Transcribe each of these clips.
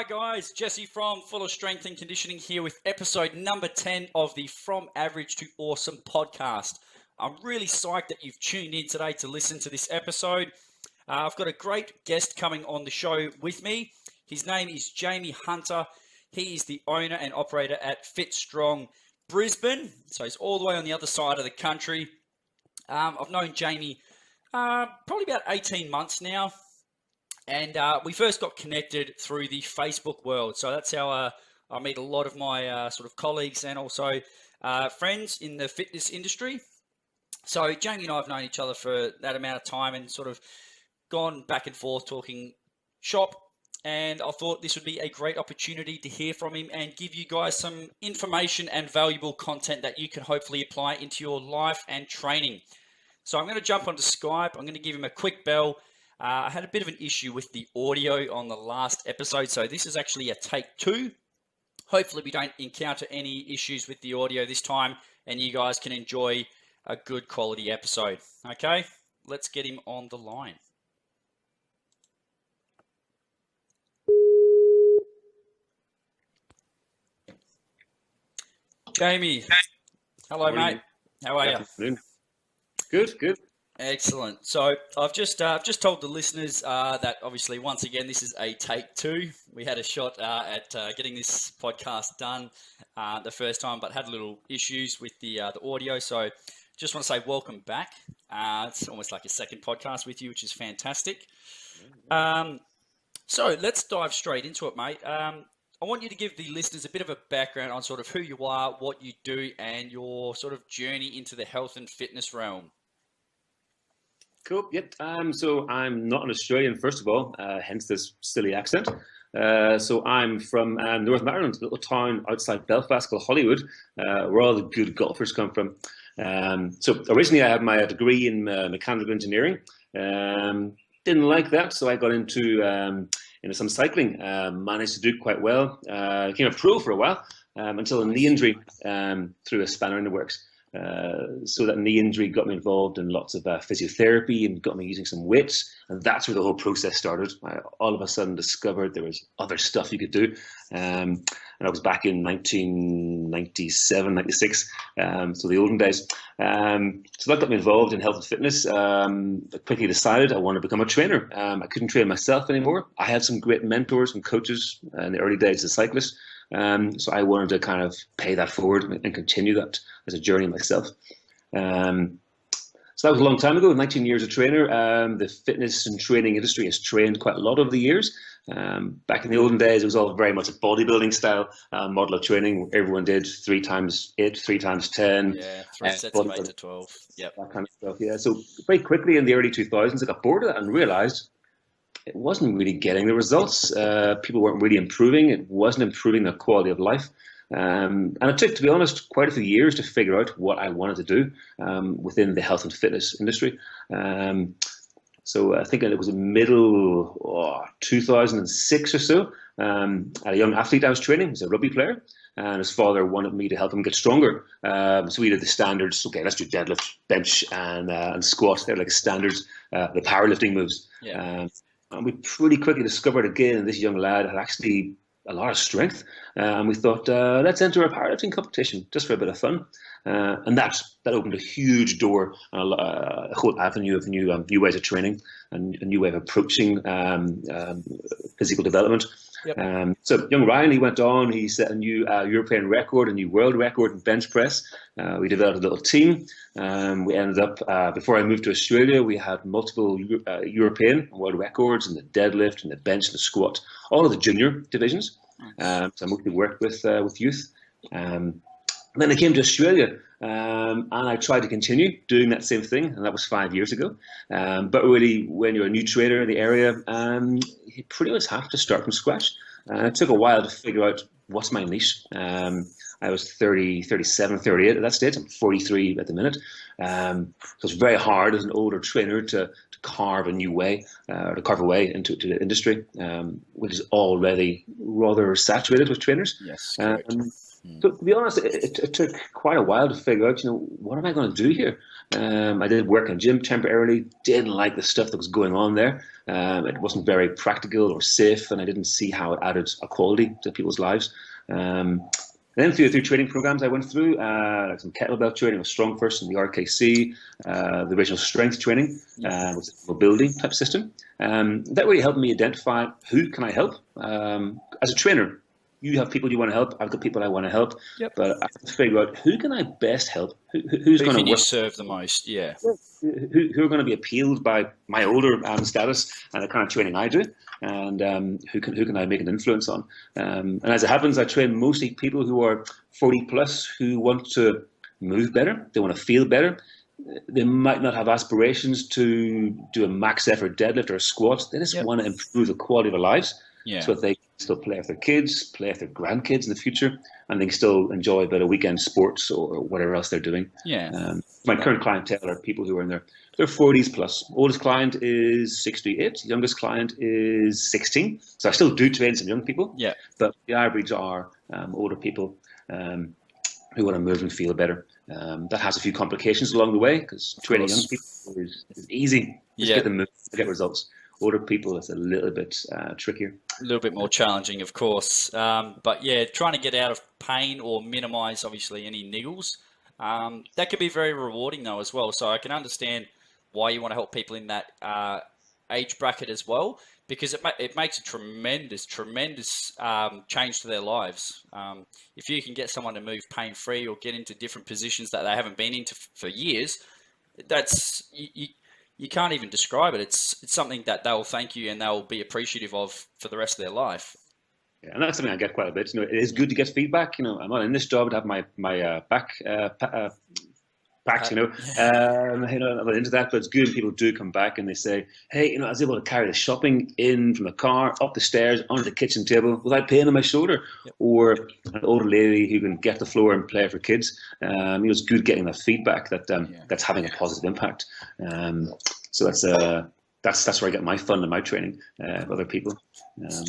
guys, Jesse from Fulla Strength and Conditioning here with episode number 10 of the From Average to Awesome podcast. I'm really psyched that you've tuned in today to listen to this episode. I've got a great guest coming on the show with me. His name is Jamie Hunter. He is the owner and operator at Fit Strong Brisbane. So he's all the way on the other side of the country. I've known Jamie probably about 18 months now. And we first got connected through the Facebook world. So that's how I meet a lot of my sort of colleagues and also friends in the fitness industry. So Jamie and I have known each other for that amount of time and sort of gone back and forth talking shop. And I thought this would be a great opportunity to hear from him and give you guys some information and valuable content that you can hopefully apply into your life and training. So I'm going to jump onto Skype. I'm going to give him a quick bell. I had a bit of an issue with the audio on the last episode, so this is actually a take 2. Hopefully we don't encounter any issues with the audio this time and you guys can enjoy a good quality episode. Okay, let's get him on the line. Jamie, hello mate. How are you? Good. Excellent. So I've just told the listeners that obviously once again this is a take 2. We had a shot at getting this podcast done the first time, but had little issues with the audio. So just want to say welcome back. It's almost like a second podcast with you, which is fantastic. So let's dive straight into it, mate. I want you to give the listeners a bit of a background on sort of who you are, what you do, and your sort of journey into the health and fitness realm. Cool. Yep. So I'm not an Australian, first of all, hence this silly accent. So I'm from Northern Ireland, a little town outside Belfast called Hollywood, where all the good golfers come from. So originally I had my degree in mechanical engineering. Didn't like that, so I got into some cycling. Managed to do quite well. Became a pro for a while until a knee injury threw a spanner in the works. So that knee injury got me involved in lots of physiotherapy and got me using some weights, and that's where the whole process started. I all of a sudden discovered there was other stuff you could do, and I was back in 1997, 96, so the olden days. So that got me involved in health and fitness. I quickly decided I wanted to become a trainer. I couldn't train myself anymore. I had some great mentors and coaches in the early days as a cyclist. So I wanted to kind of pay that forward and continue that as a journey myself. So that was a long time ago, 19 years as a trainer. The fitness and training industry has trained quite a lot over the years. Back in the olden days, it was all very much a bodybuilding style model of training. Everyone did 3 times 8, 3 times 10. Yeah, 3 sets of 8 to 12. Yep. That kind of stuff, yeah. So very quickly in the early 2000s, I got bored of that and realized it wasn't really getting the results. People weren't really improving. It wasn't improving their quality of life. And it took, to be honest, quite a few years to figure out what I wanted to do within the health and fitness industry. So I think it was in middle 2006 or so. I had a young athlete I was training. He was a rugby player. And his father wanted me to help him get stronger. So we did the standards. Okay, let's do deadlift, bench, and squat. They're like standards, the powerlifting moves. Yeah. And we pretty quickly discovered again this young lad had actually a lot of strength. And we thought, let's enter a powerlifting competition just for a bit of fun. And that opened a huge door, a whole avenue of new ways of training and a new way of approaching physical development. Yep. So young Ryan, he went on, he set a new European record, a new world record in bench press. We developed a little team. We ended up, before I moved to Australia, we had multiple European world records in the deadlift and the bench and the squat, all of the junior divisions. So I mostly worked with youth. Then I came to Australia and I tried to continue doing that same thing, and that was 5 years ago. But really, when you're a new trainer in the area, you pretty much have to start from scratch. It took a while to figure out what's my niche. I was 37, 38 at that stage. I'm 43 at the minute. So it's very hard as an older trainer to carve a new way, or to carve a way into the industry, which is already rather saturated with trainers. Yes, correct. So to be honest, it took quite a while to figure out, what am I going to do here? I did work in a gym temporarily, didn't like the stuff that was going on there. It wasn't very practical or safe, and I didn't see how it added a quality to people's lives. And then through training programs I went through, like some kettlebell training with Strong First and the RKC, the original strength training, with a mobility type system. That really helped me identify who can I help. As a trainer, you have people you want to help. I've got people I want to help. Yep. But I have to figure out who can I best help? Who's going to Who can work? you serve the most? Yeah. Who are going to be appealed by my older status and the kind of training I do, and who can I make an influence on? And as it happens, I train mostly people who are 40 plus who want to move better. They want to feel better. They might not have aspirations to do a max effort deadlift or a squat. They just want to improve the quality of their lives, so that they can still play with their kids, play with their grandkids in the future, and they can still enjoy a bit of weekend sports or whatever else they're doing. My current clientele are people who are in their 40s plus. Oldest client is 68. Youngest client is 16. So I still do train some young people. But the average are older people who want to move and feel better. That has a few complications along the way, because training young people is easy. Just get them moving, get results. Older people, it's a little bit trickier. A little bit more challenging, of course. But yeah, trying to get out of pain or minimize, obviously, any niggles. That can be very rewarding, though, as well. So I can understand why you want to help people in that age bracket as well, because it makes a tremendous change to their lives. If you can get someone to move pain-free or get into different positions that they haven't been into for years, that's you can't even describe it. It's something that they'll thank you and they'll be appreciative of for the rest of their life. Yeah, and that's something I get quite a bit. It is good to get feedback. I'm not in this job to have my back packed. I'm not into that, but it's good when people do come back and they say, "Hey, I was able to carry the shopping in from the car, up the stairs, onto the kitchen table without pain in my shoulder." Or an older lady who can get the floor and play with her kids. It's good getting that feedback that's having a positive impact. So that's where I get my fun and my training of other people. So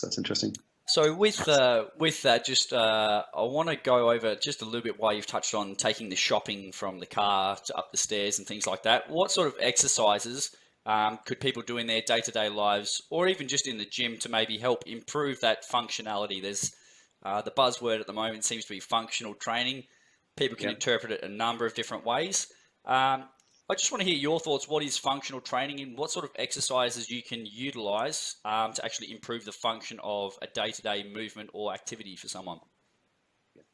that's interesting. So with that, just I want to go over just a little bit why you've touched on taking the shopping from the car to up the stairs and things like that. What sort of exercises could people do in their day-to-day lives, or even just in the gym, to maybe help improve that functionality? There's the buzzword at the moment seems to be functional training. People can interpret it a number of different ways. I just want to hear your thoughts. What is functional training, and what sort of exercises you can utilize to actually improve the function of a day-to-day movement or activity for someone?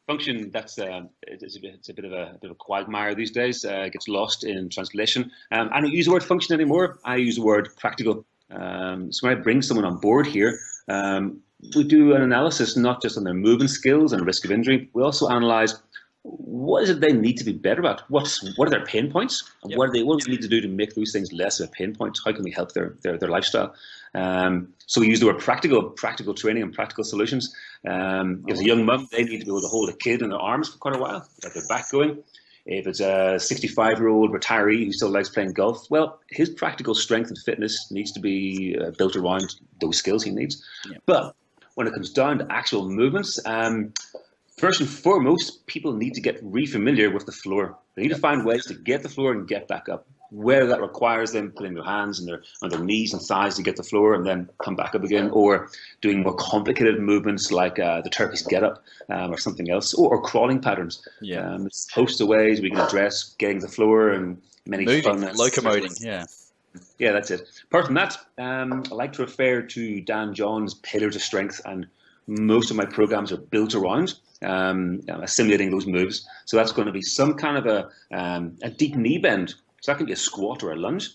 Function, it's a bit of a quagmire these days. It gets lost in translation. I don't use the word function anymore. I use the word practical. So when I bring someone on board here, we do an analysis not just on their movement skills and risk of injury. We also analyze what is it they need to be better at? What are their pain points? And what do they need to do to make those things less of a pain point? How can we help their lifestyle? So we use the word practical training and practical solutions. If it's a young mum, they need to be able to hold a kid in their arms for quite a while, get their back going. If it's a 65-year-old retiree who still likes playing golf, well, his practical strength and fitness needs to be built around those skills he needs. But when it comes down to actual movements, first and foremost, people need to get re-familiar with the floor. They need to find ways to get the floor and get back up. Whether that requires them putting their hands on their knees and thighs to get the floor and then come back up again, or doing more complicated movements like the Turkish Getup or something else, or crawling patterns. There's a host of ways we can address getting the floor and many moving, fun locomoting. Yeah, that's it. Apart from that, I like to refer to Dan John's Pillars of Strength, and most of my programs are built around assimilating those moves. So that's going to be some kind of a deep knee bend. So that can be a squat or a lunge.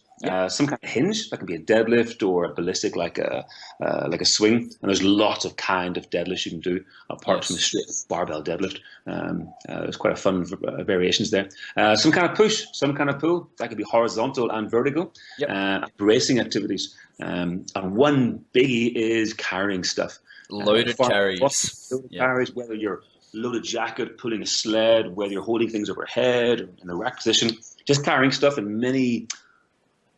Some kind of hinge. That can be a deadlift or a ballistic like a swing. And there's lots of kind of deadlifts you can do apart from the straight barbell deadlift. There's quite a fun variations there. Some kind of push, some kind of pull. That could be horizontal and vertical. Bracing activities. And one biggie is carrying stuff. Loaded carries. Carries, whether you're loaded jacket, pulling a sled, whether you're holding things overhead in the rack position, just carrying stuff in many,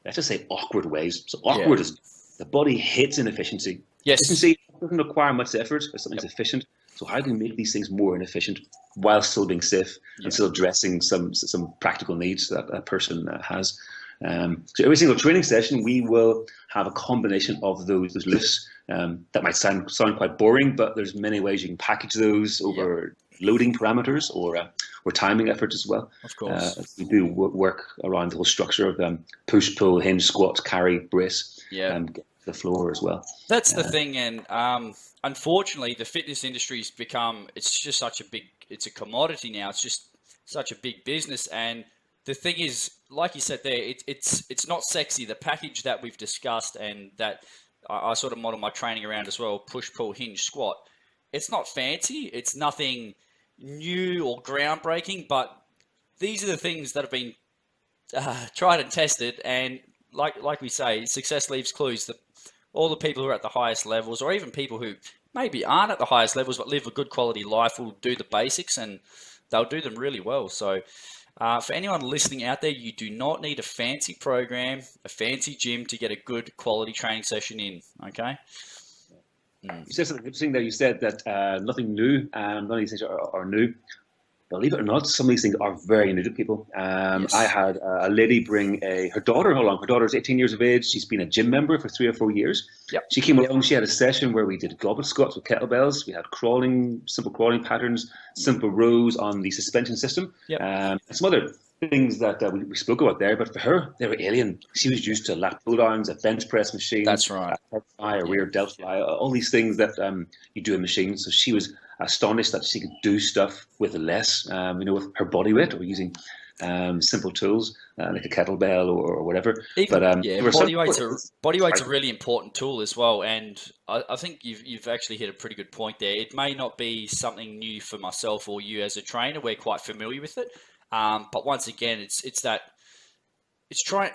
let's just say, awkward ways. So awkward is the body hates inefficiency. Efficiency doesn't require much effort if something's efficient. So how can we make these things more inefficient while still being safe and still addressing some practical needs that a person has? So every single training session, we will have a combination of those lifts. That might sound quite boring, but there's many ways you can package those over loading parameters or timing efforts as well. Of course. We do work around the whole structure of push, pull, hinge, squat, carry, brace, get to the floor as well. That's the thing, and unfortunately, the fitness industry's become, it's just such a big, it's a commodity now. It's just such a big business, and the thing is, like you said there, it's not sexy. The package that we've discussed and that I sort of model my training around as well, push, pull, hinge, squat. It's not fancy. It's nothing new or groundbreaking, but these are the things that have been tried and tested. And like we say, success leaves clues. All the people who are at the highest levels, or even people who maybe aren't at the highest levels but live a good quality life, will do the basics and they'll do them really well. So for anyone listening out there, you do not need a fancy program, a fancy gym to get a good quality training session in, okay? You said something interesting there. You said that nothing new, none of these things are new. Believe it or not, some of these things are very new to people. I had a lady bring her daughter along. Her daughter's 18 years of age. She's been a gym member for 3 or 4 years. She came along. She had a session where we did goblet squats with kettlebells. We had simple crawling patterns, simple rows on the suspension system, and some other things that we spoke about there. But for her, they were alien. She was used to lat pull downs, a bench press machine, that's right, a head fly, a rear delt fly, all these things that you do in machines. So she was astonished that she could do stuff with less, with her body weight, or using simple tools like a kettlebell or whatever. Body weight's a really important tool as well, and I think you've actually hit a pretty good point there. It may not be something new for myself or you as a trainer. We're quite familiar with it, but once again, it's trying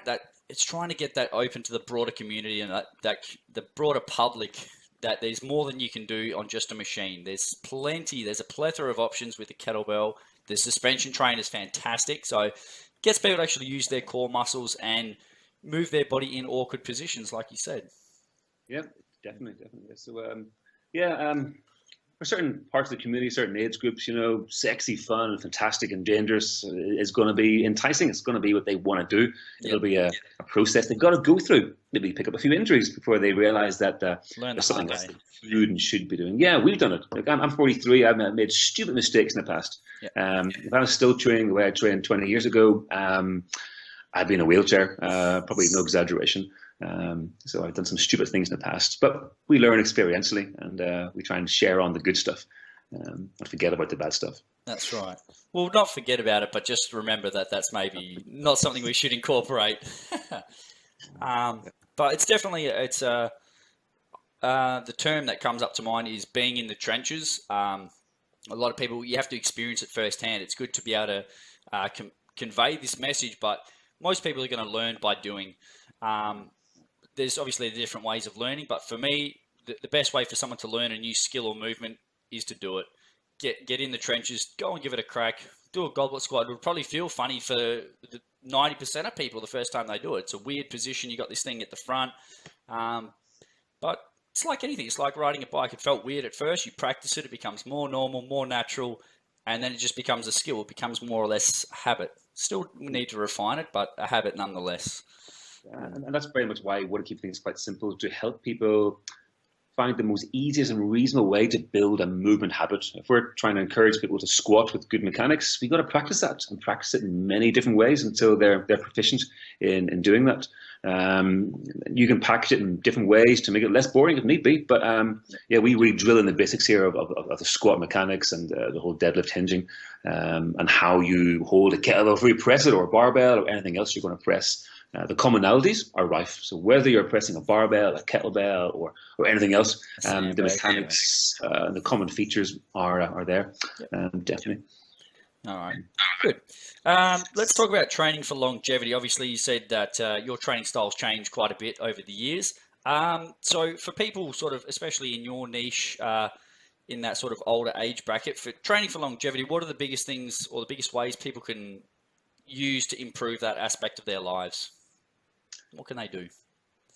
to get that open to the broader community and that the broader public, that there's more than you can do on just a machine. There's a plethora of options with the kettlebell. The suspension train is fantastic. So it gets people to actually use their core muscles and move their body in awkward positions, like you said. Yeah, definitely. So, for certain parts of the community, certain age groups, sexy, fun, and fantastic and dangerous is going to be enticing. It's going to be what they want to do. It'll be a process they've got to go through. Maybe pick up a few injuries before they realize that there's something else they should and should be doing. Yeah, we've done it. Like, I'm 43. I've made stupid mistakes in the past. If I was still training the way I trained 20 years ago, I'd be in a wheelchair, probably no exaggeration. So I've done some stupid things in the past, but we learn experientially, and we try and share on the good stuff and forget about the bad stuff. That's right. Well, not forget about it, but just remember that that's maybe not something we should incorporate. But it's definitely, the term that comes up to mind is being in the trenches. A lot of people, you have to experience it firsthand. It's good to be able to convey this message, but most people are going to learn by doing. There's obviously different ways of learning, but for me, the best way for someone to learn a new skill or movement is to do it. Get in the trenches, go and give it a crack, do a goblet squat. It'll probably feel funny for the 90% of people the first time they do it. It's a weird position. You got this thing at the front, but it's like anything. It's like riding a bike. It felt weird at first. You practice it, it becomes more normal, more natural, and then it just becomes a skill. It becomes more or less habit. Still need to refine it, but a habit nonetheless. And that's very much why I want to keep things quite simple, to help people find the most easiest and reasonable way to build a movement habit. If we're trying to encourage people to squat with good mechanics, we've got to practice that and practice it in many different ways until they're proficient in doing that. You can package it in different ways to make it less boring if need be. But we really drill in the basics here of the squat mechanics and the whole deadlift hinging, and how you hold a kettlebell before you press it, or a barbell, or anything else you're going to press. The commonalities are rife. So whether you're pressing a barbell, a kettlebell, or anything else, the mechanics, the common features are there. Definitely. All right, good. Let's talk about training for longevity. Obviously, you said that your training styles changed quite a bit over the years. So for people sort of, especially in your niche, in that sort of older age bracket, for training for longevity, what are the biggest things or the biggest ways people can use to improve that aspect of their lives? What can they do?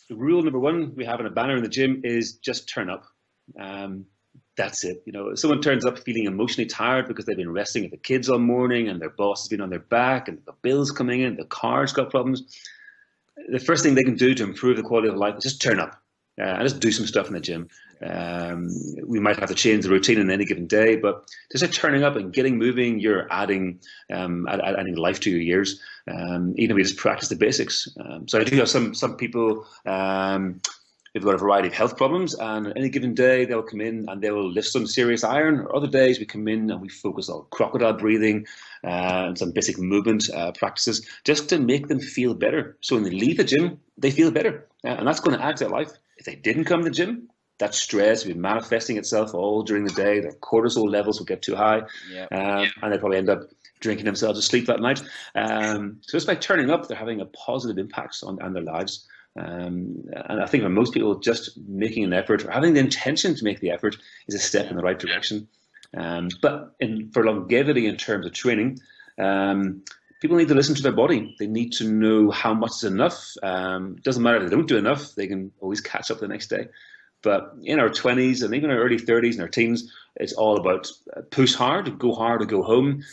The rule number one we have in a banner in the gym is just turn up. that's it. You know, if someone turns up feeling emotionally tired because they've been resting with the kids all morning and their boss has been on their back and the bills coming in, the car's got problems, the first thing they can do to improve the quality of life is just turn up and just do some stuff in the gym. We might have to change the routine on any given day, but just like turning up and getting moving, you're adding life to your years. Even if we just practice the basics. So I do have some people who've got a variety of health problems, and on any given day they'll come in and they will lift some serious iron. Or other days we come in and we focus on crocodile breathing and some basic movement practices just to make them feel better. So when they leave the gym, they feel better, and that's going to add to their life. If they didn't come to the gym, that stress will be manifesting itself all during the day. Their cortisol levels will get too high, and they probably end up drinking themselves to sleep that night. So just by turning up, they're having a positive impact on their lives. And I think for most people, just making an effort or having the intention to make the effort is a step in the right direction. But for longevity in terms of training, people need to listen to their body. They need to know how much is enough. It doesn't matter if they don't do enough, they can always catch up the next day. But in our 20s and even our early 30s and our teens, it's all about push hard, go hard or go home.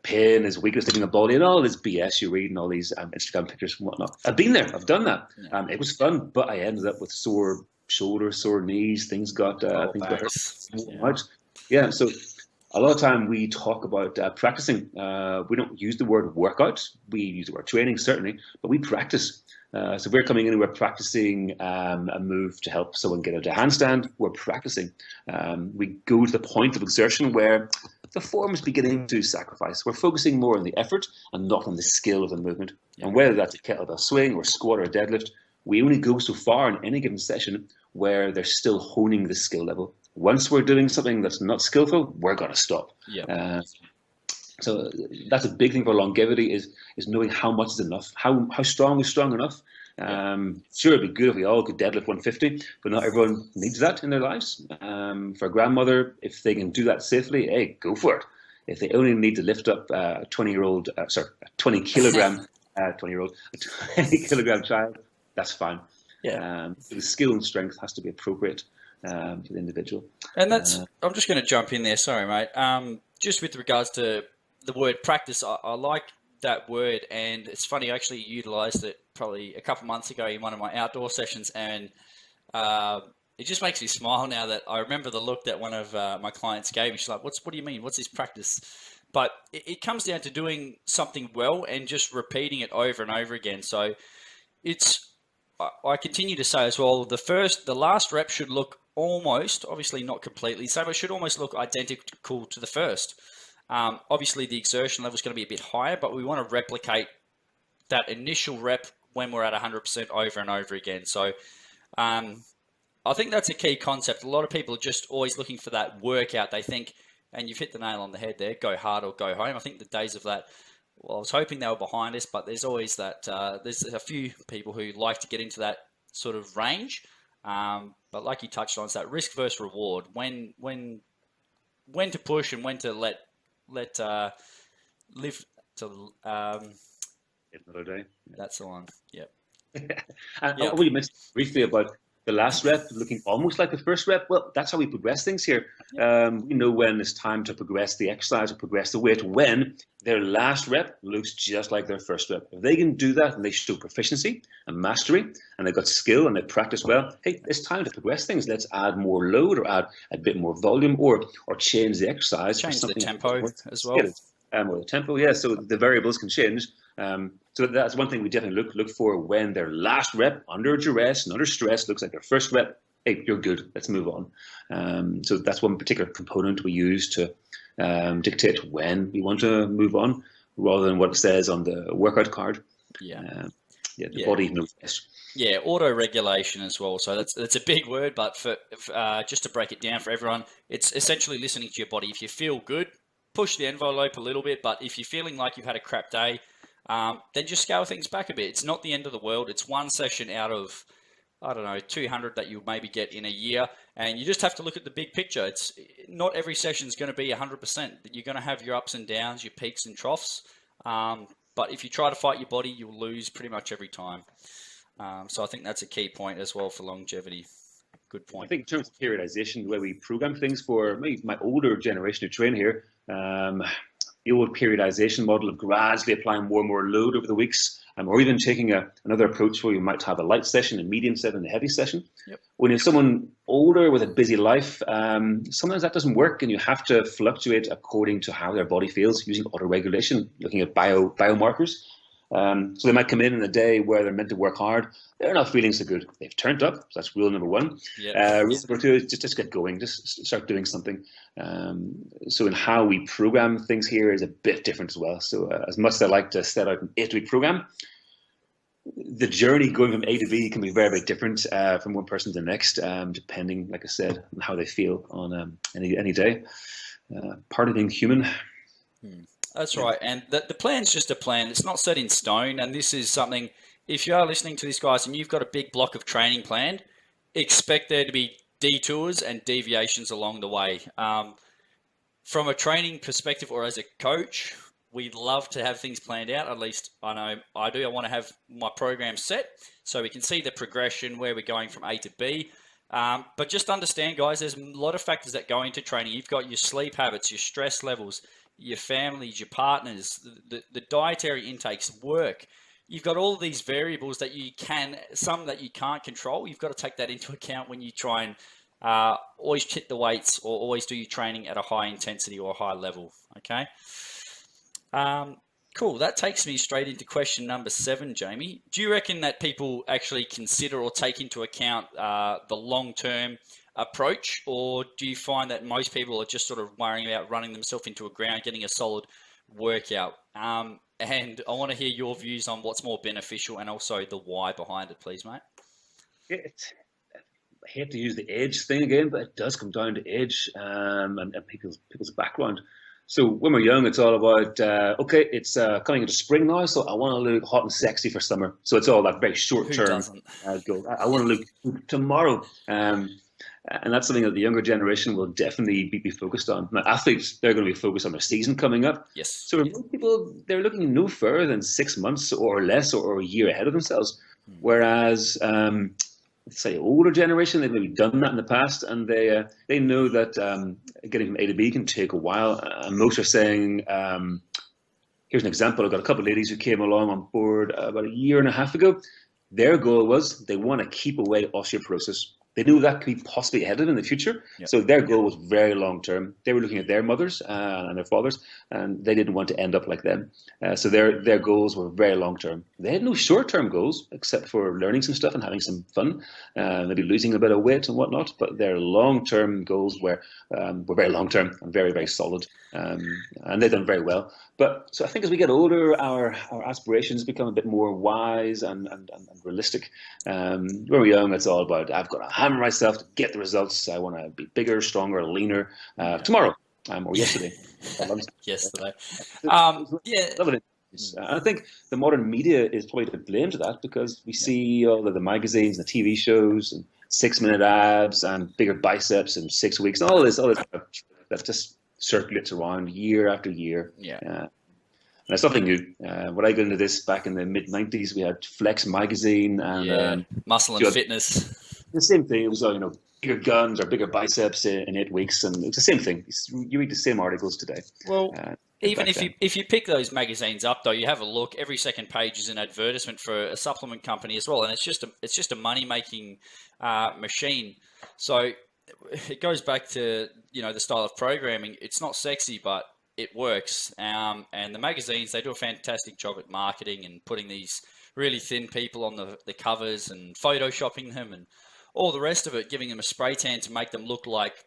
Pain is weakness in the body and all this BS you read and all these Instagram pictures and whatnot. I've been there. I've done that. It was fun, but I ended up with sore shoulders, sore knees. Things got hurt. Yeah. So a lot of time we talk about practicing. We don't use the word workout. We use the word training, certainly, but we practice. So we're coming in and we're practicing a move to help someone get into a handstand. We're practicing. We go to the point of exertion where the form is beginning to sacrifice. We're focusing more on the effort and not on the skill of the movement. And whether that's a kettlebell swing or squat or a deadlift, we only go so far in any given session where they're still honing the skill level. Once we're doing something that's not skillful, we're going to stop. So that's a big thing for longevity is knowing how much is enough, how strong is strong enough. Sure, it'd be good if we all could deadlift 150, but not everyone needs that in their lives. For a grandmother, if they can do that safely, hey, go for it. If they only need to lift up a 20 kilogram child, that's fine. The skill and strength has to be appropriate for the individual. And that's, I'm just going to jump in there. Sorry, mate. Just with regards to the word practice, I like that word, and it's funny, I actually utilized it probably a couple months ago in one of my outdoor sessions, and it just makes me smile now that I remember the look that one of my clients gave me. She's like, what do you mean? What's this practice? But it comes down to doing something well and just repeating it over and over again. So I continue to say as well, the last rep should look almost, obviously not completely, so it should almost look identical to the first. Obviously the exertion level is going to be a bit higher, but we want to replicate that initial rep when we're at 100% over and over again. So I think that's a key concept. A lot of people are just always looking for that workout. They think, and you've hit the nail on the head there, go hard or go home. I think the days of that, well, I was hoping they were behind us, but there's always that, there's a few people who like to get into that sort of range. But like you touched on, it's that risk versus reward. When to push and when to let live to another day. That's the one. Yep. We mentioned briefly about the last rep looking almost like the first rep. Well, that's how we progress things here. We know when it's time to progress the exercise or progress the weight when their last rep looks just like their first rep. If they can do that and they show proficiency and mastery and they've got skill and they practice well, hey, it's time to progress things. Let's add more load or add a bit more volume or change the exercise. Change the tempo as well. Or the tempo, yeah. So the variables can change. So that's one thing we definitely look for when their last rep under duress and under stress looks like their first rep. Hey, you're good. Let's move on. So that's one particular component we use to dictate when we want to move on, rather than what it says on the workout card. The body knows best. Yeah, auto-regulation as well. So that's a big word, but for just to break it down for everyone, it's essentially listening to your body. If you feel good, push the envelope a little bit, but if you're feeling like you've had a crap day, then just scale things back a bit. It's not the end of the world. It's one session out of, 200 that you'll maybe get in a year. And you just have to look at the big picture. It's not every session is going to be 100%. You're going to have your ups and downs, your peaks and troughs. But if you try to fight your body, you'll lose pretty much every time. So I think that's a key point as well for longevity. Good I point. think in terms of periodization, the way we program things for maybe my older generation who train here, the old periodization model of gradually applying more and more load over the weeks, or even taking another approach where you might have a light session, a medium session, and a heavy session. Yep. When you're someone older with a busy life, sometimes that doesn't work, and you have to fluctuate according to how their body feels using autoregulation, looking at biomarkers. So they might come in a day where they're meant to work hard. They're not feeling so good. They've turned up. So that's rule number one. Yep. Rule number two is just get going. Just start doing something. So in how we program things here is a bit different as well. So as much as I like to set out an 8-week program, the journey going from A to B can be very, very different from one person to the next, depending, like I said, on how they feel on any day. Part of being human. That's right. And the plan's just a plan. It's not set in stone. And this is something, if you are listening to this, guys, and you've got a big block of training planned, expect there to be detours and deviations along the way. From a training perspective or as a coach, we'd love to have things planned out. At least I know I do. I want to have my program set so we can see the progression where we're going from A to B. But just understand, guys, there's a lot of factors that go into training. You've got your sleep habits, your stress levels, your families, your partners, the dietary intakes, work. You've got all of these variables that some that you can't control. You've got to take that into account when you try and always hit the weights or always do your training at a high intensity or a high level. Okay. Cool. That takes me straight into question number 7, Jamie. Do you reckon that people actually consider or take into account the long-term approach, or do you find that most people are just sort of worrying about running themselves into a ground, getting a solid workout? And I want to hear your views on what's more beneficial and also the why behind it, please, mate. I hate to use the age thing again, but it does come down to age and people's background. So when we're young, it's all about, okay, it's coming into spring now, so I want to look hot and sexy for summer. So it's all that very short-term goal. I want to look tomorrow. And that's something that the younger generation will definitely be focused on. Now, athletes, they're going to be focused on their season coming up. Yes. So for most people, they're looking no further than 6 months or less or a year ahead of themselves. Whereas, let's say, older generation, they've maybe done that in the past, and they know that getting from A to B can take a while. And most are saying, here's an example. I've got a couple of ladies who came along on board about a year and a half ago. Their goal was they want to keep away osteoporosis. They knew that could be possibly ahead of them in the future. Yep. So their goal was very long term. They were looking at their mothers and their fathers, and they didn't want to end up like them. So their goals were very long term. They had no short term goals except for learning some stuff and having some fun, maybe losing a bit of weight and whatnot. But their long term goals were very long term and very, very solid. And they've done very well. But so I think as we get older, our aspirations become a bit more wise and realistic. When we're young, it's all about, I've got to hammer myself to get the results. I want to be bigger, stronger, leaner tomorrow or yesterday. Yesterday. I think the modern media is probably to blame to that, because we see all of the magazines and the TV shows and 6-minute abs and bigger biceps in 6 weeks and all this that just circulates around year after year. And it's nothing new. When I got into this back in the mid-90s, we had Flex magazine and Muscle and Fitness. The same thing. It was bigger guns or bigger biceps in 8 weeks, and it's the same thing. You read the same articles today. Well, even if you pick those magazines up, though, you have a look. Every second page is an advertisement for a supplement company as well, and it's just a money making machine. So it goes back to the style of programming. It's not sexy, but it works. And the magazines, they do a fantastic job at marketing and putting these really thin people on the covers and photoshopping them and all the rest of it, giving them a spray tan to make them look like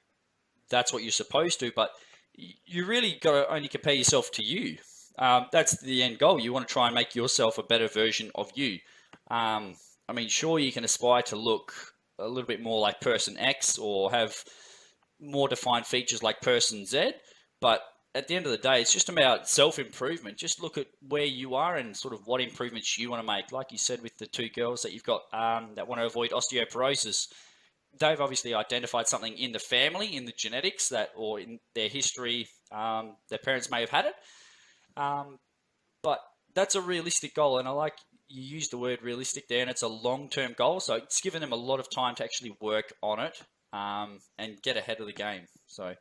that's what you're supposed to. But you really got to only compare yourself to you. That's the end goal. You want to try and make yourself a better version of you. Sure, you can aspire to look a little bit more like person X or have more defined features like person Z, but at the end of the day, it's just about self-improvement. Just look at where you are and sort of what improvements you want to make. Like you said with the 2 girls that you've got that want to avoid osteoporosis, they've obviously identified something in the family, in the genetics or in their history. Their parents may have had it. But that's a realistic goal. And I like you use the word realistic there, and it's a long-term goal. So it's given them a lot of time to actually work on it and get ahead of the game. So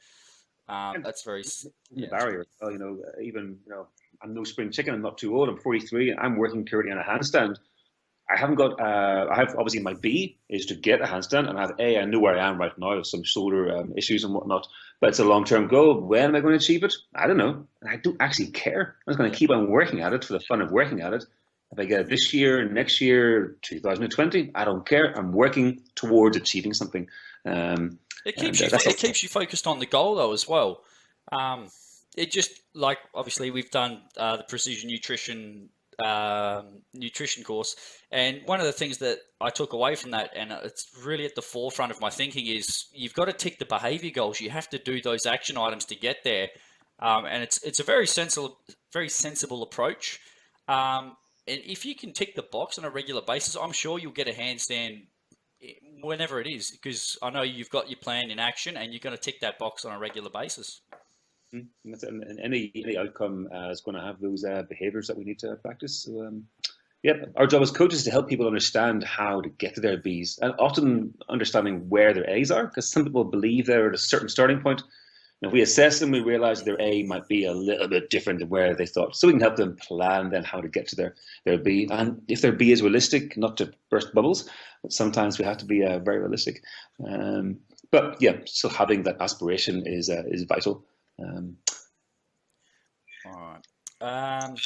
And that's very, the yeah, that's barrier, well, even, I'm no spring chicken. I'm not too old. I'm 43. And I'm working currently on a handstand. I haven't got. I have obviously my B is to get a handstand, and I have A. I know where I am right now. Some shoulder issues and whatnot, but it's a long-term goal. When am I going to achieve it? I don't know. And I don't actually care. I'm just going to keep on working at it for the fun of working at it. If I get it this year, next year, 2020, I don't care. I'm working towards achieving something. It And keeps you that's it keeps you focused on the goal though as well. It just like obviously we've done the precision nutrition course, and one of the things that I took away from that, and it's really at the forefront of my thinking, is you've got to tick the behavior goals. You have to do those action items to get there, and it's a very sensible approach. And if you can tick the box on a regular basis, I'm sure you'll get a handstand whenever it is, because I know you've got your plan in action and you're going to tick that box on a regular basis. And any outcome is going to have those behaviors that we need to practice. So, yeah, our job as coaches is to help people understand how to get to their Bs, and often understanding where their As are, because some people believe they're at a certain starting point. And if we assess them, we realize their A might be a little bit different than where they thought. So we can help them plan then how to get to their B. And if their B is realistic, not to burst bubbles, but sometimes we have to be very realistic. But yeah, so having that aspiration is vital. All right.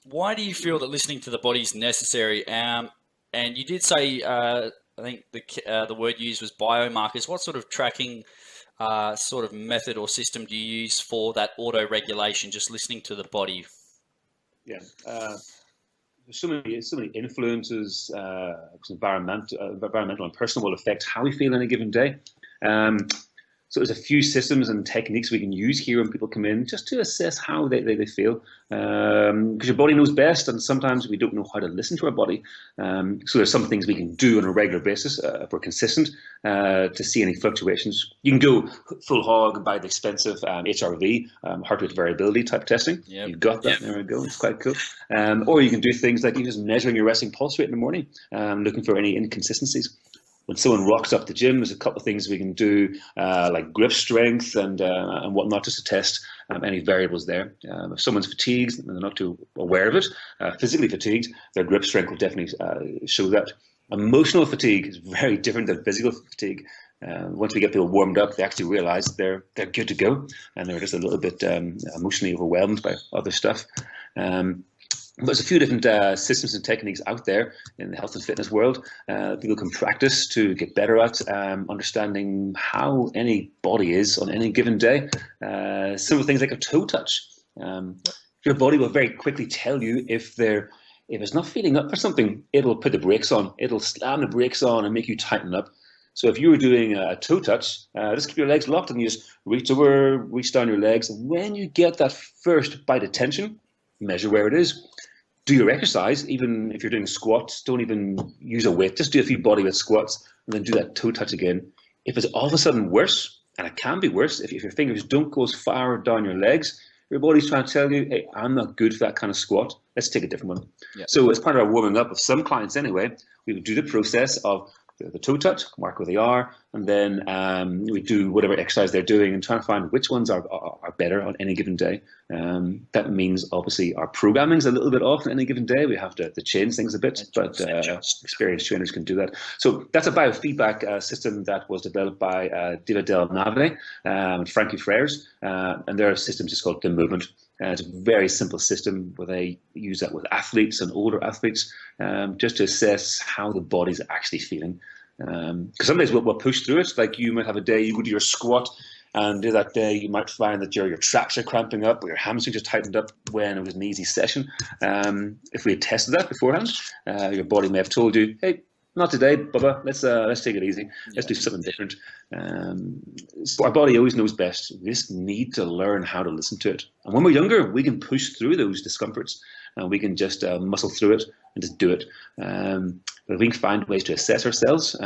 Why do you feel that listening to the body is necessary? And you did say, I think the word used was biomarkers. What sort of tracking sort of method or system do you use for that auto regulation? Just listening to the body. Yeah. So many influences, environmental and personal, will affect how we feel in a given day. So there's a few systems and techniques we can use here when people come in just to assess how they feel. Because your body knows best, and sometimes we don't know how to listen to our body. So there's some things we can do on a regular basis if we're consistent to see any fluctuations. You can go full hog and buy the expensive HRV, heart rate variability type testing. Yep. You've got that. Yep. There we go. It's quite cool. Or you can do things like you just measuring your resting pulse rate in the morning, looking for any inconsistencies. When someone rocks up the gym, there's a couple of things we can do, like grip strength and whatnot, just to test any variables there. If someone's fatigued and they're not too aware of it, physically fatigued, their grip strength will definitely show that. Emotional fatigue is very different than physical fatigue. Once we get people warmed up, they actually realize they're good to go, and they're just a little bit emotionally overwhelmed by other stuff. There's a few different systems and techniques out there in the health and fitness world. People can practice to get better at understanding how any body is on any given day. Simple things like a toe touch. Your body will very quickly tell you if it's not feeling up for something. It'll put the brakes on. It'll slam the brakes on and make you tighten up. So if you were doing a toe touch, just keep your legs locked and you just reach over, reach down your legs. And when you get that first bite of tension, measure where it is. Do your exercise, even if you're doing squats, don't even use a weight, just do a few bodyweight squats and then do that toe touch again. If it's all of a sudden worse, and it can be worse, if your fingers don't go as far down your legs, your body's trying to tell you, hey, I'm not good for that kind of squat. Let's take a different one. Yeah. So as part of our warming up of some clients anyway, we would do the process of the toe touch, mark where they are, and then we do whatever exercise they're doing and try to find which ones are better on any given day. That means obviously our programming is a little bit off on any given day. We have to change things a bit, but experienced trainers can do that. So that's a biofeedback system that was developed by David Del Nave and Frankie Frères, and their system is called The Movement. It's a very simple system where they use that with athletes and older athletes just to assess how the body's actually feeling. Because some days we'll push through it. Like you might have a day you go to your squat, and that day you might find that your traps are cramping up or your hamstrings are tightened up when it was an easy session. If we had tested that beforehand, your body may have told you, hey, not today, Bubba. Let's take it easy. Let's do something different. So our body always knows best. We just need to learn how to listen to it. And when we're younger, we can push through those discomforts, and we can just muscle through it and just do it. But if we can find ways to assess ourselves,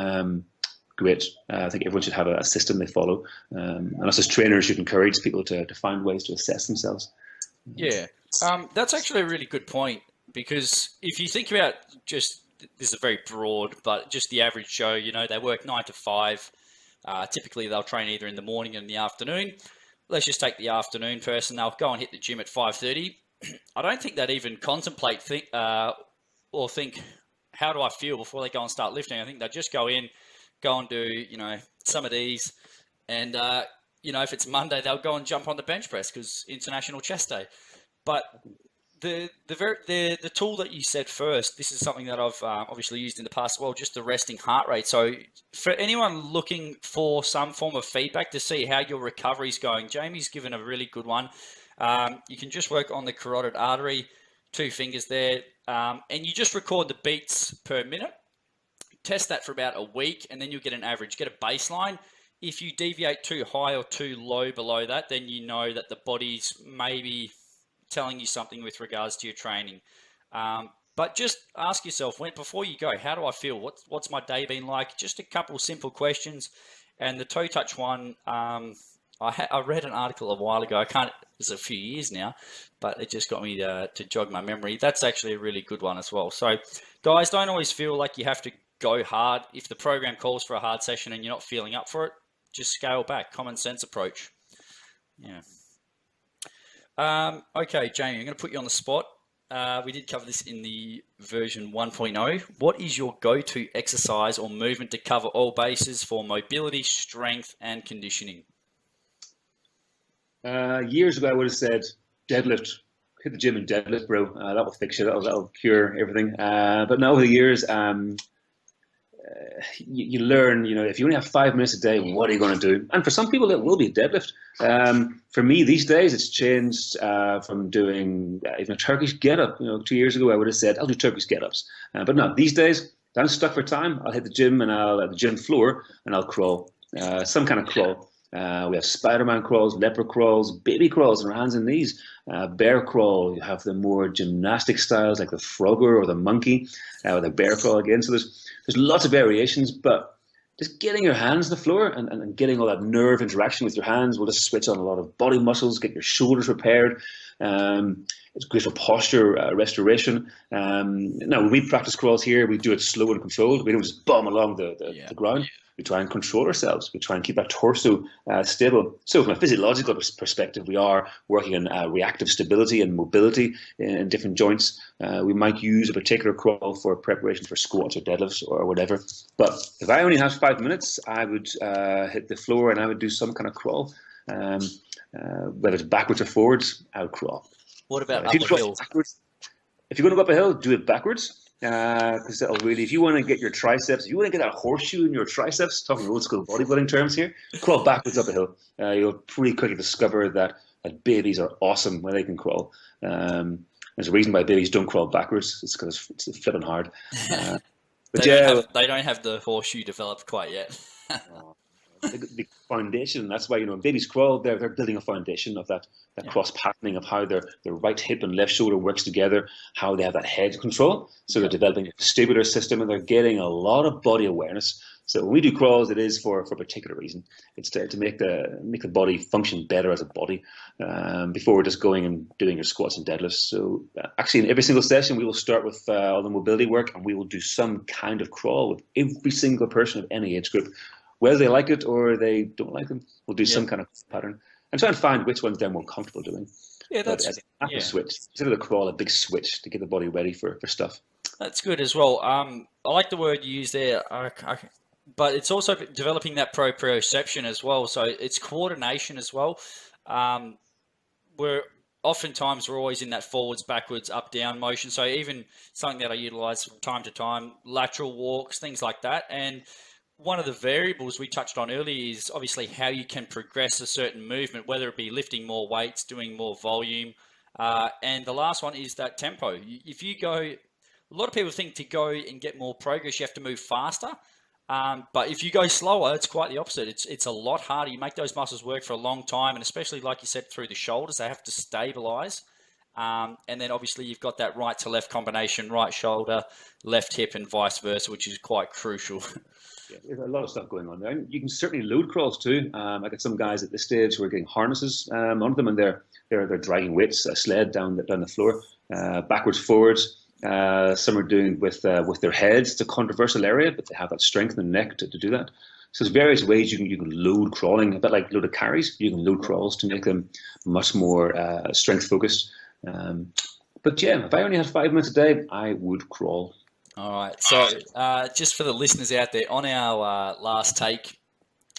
great. I think everyone should have a system they follow. And us as trainers should encourage people to find ways to assess themselves. Yeah, that's actually a really good point. because if you think about just, this is very broad, but just the average Joe, they work 9 to 5. Typically, they'll train either in the morning or in the afternoon. Let's just take the afternoon person. They'll go and hit the gym at 5:30. I don't think they'd even contemplate or think, how do I feel before they go and start lifting? I think they'll just go and do, some of these. And, if it's Monday, they'll go and jump on the bench press because International Chest Day. But the tool that you said first, this is something that I've obviously used in the past as well, just the resting heart rate. So for anyone looking for some form of feedback to see how your recovery is going, Jamie's given a really good one. You can just work on the carotid artery, 2 fingers there, and you just record the beats per minute. Test that for about a week, and then you'll get an average, get a baseline. If you deviate too high or too low below that, then you know that the body's maybe telling you something with regards to your training. But just ask yourself, before you go, how do I feel? What's my day been like? Just a couple simple questions. And the toe touch one, I read an article a while ago. It's a few years now, but it just got me to jog my memory. That's actually a really good one as well. So guys, don't always feel like you have to go hard. If the program calls for a hard session and you're not feeling up for it, just scale back. Common sense approach. Yeah. Okay, Jamie, I'm going to put you on the spot. We did cover this in the version 1.0. What is your go-to exercise or movement to cover all bases for mobility, strength, and conditioning? Years ago, I would have said deadlift. Hit the gym and deadlift, bro. That will fix you. That'll cure everything. But now over the years, you learn, if you only have 5 minutes a day, what are you going to do? And for some people, it will be a deadlift. For me, these days, it's changed from doing even a Turkish Getup. 2 years ago, I would have said, I'll do Turkish Getups. But no, these days, if I'm stuck for time, I'll hit the gym and I'll at the gym floor and I'll crawl, some kind of crawl. We have Spider-Man crawls, leopard crawls, baby crawls on our hands and knees, bear crawl. You have the more gymnastic styles like the Frogger or the monkey, or the bear crawl again. So there's lots of variations, but just getting your hands on the floor and getting all that nerve interaction with your hands will just switch on a lot of body muscles, get your shoulders repaired. It's great for posture restoration. Now, when we practice crawls here, we do it slow and controlled. We don't just bomb along the ground. We try and control ourselves. We try and keep our torso stable. So from a physiological perspective, we are working on reactive stability and mobility in different joints. We might use a particular crawl for preparation for squats or deadlifts or whatever. But if I only have 5 minutes, I would hit the floor and I would do some kind of crawl. Whether it's backwards or forwards, I would crawl. What about up a hill? If you're going to go up a hill, do it backwards. Because that'll really, if you want to get your triceps, if you want to get that horseshoe in your triceps, talking old school bodybuilding terms here, crawl backwards up a hill. You'll pretty quickly discover that babies are awesome when they can crawl. There's a reason why babies don't crawl backwards. It's because it's flipping hard. But they don't have the horseshoe developed quite yet. The foundation. That's why babies crawl. They're building a foundation of that cross patterning of how their right hip and left shoulder works together, how they have that head control. So they're developing a vestibular system and they're getting a lot of body awareness. So when we do crawls, it is for a particular reason. It's to make the body function better as a body before we're just going and doing your squats and deadlifts. So actually, in every single session, we will start with all the mobility work and we will do some kind of crawl with every single person of any age group. Whether they like it or they don't like them, we'll do some kind of pattern and try and find which ones they're more comfortable doing. Yeah, that's a switch. Instead of the crawl, a big switch to get the body ready for stuff. That's good as well. I like the word you use there, but it's also developing that proprioception as well. So it's coordination as well. We're always in that forwards, backwards, up, down motion. So even something that I utilize from time to time, lateral walks, things like that. And one of the variables we touched on earlier is obviously how you can progress a certain movement, whether it be lifting more weights, doing more volume. And the last one is that tempo. If you go, a lot of people think to go and get more progress, you have to move faster. But if you go slower, it's quite the opposite. It's a lot harder. You make those muscles work for a long time. And especially, like you said, through the shoulders, they have to stabilize. And then obviously you've got that right to left combination, right shoulder, left hip, and vice versa, which is quite crucial. Yeah, there's a lot of stuff going on there. And you can certainly load crawls too. I got some guys at this stage who are getting harnesses on them, and they're dragging weights, a sled down the floor, backwards, forwards. Some are doing with their heads. It's a controversial area, but they have that strength in the neck to do that. So there's various ways you can load crawling, a bit like load of carries. You can load crawls to make them much more strength focused. But yeah, if I only had 5 minutes a day, I would crawl. All right. So just for the listeners out there, on our last take,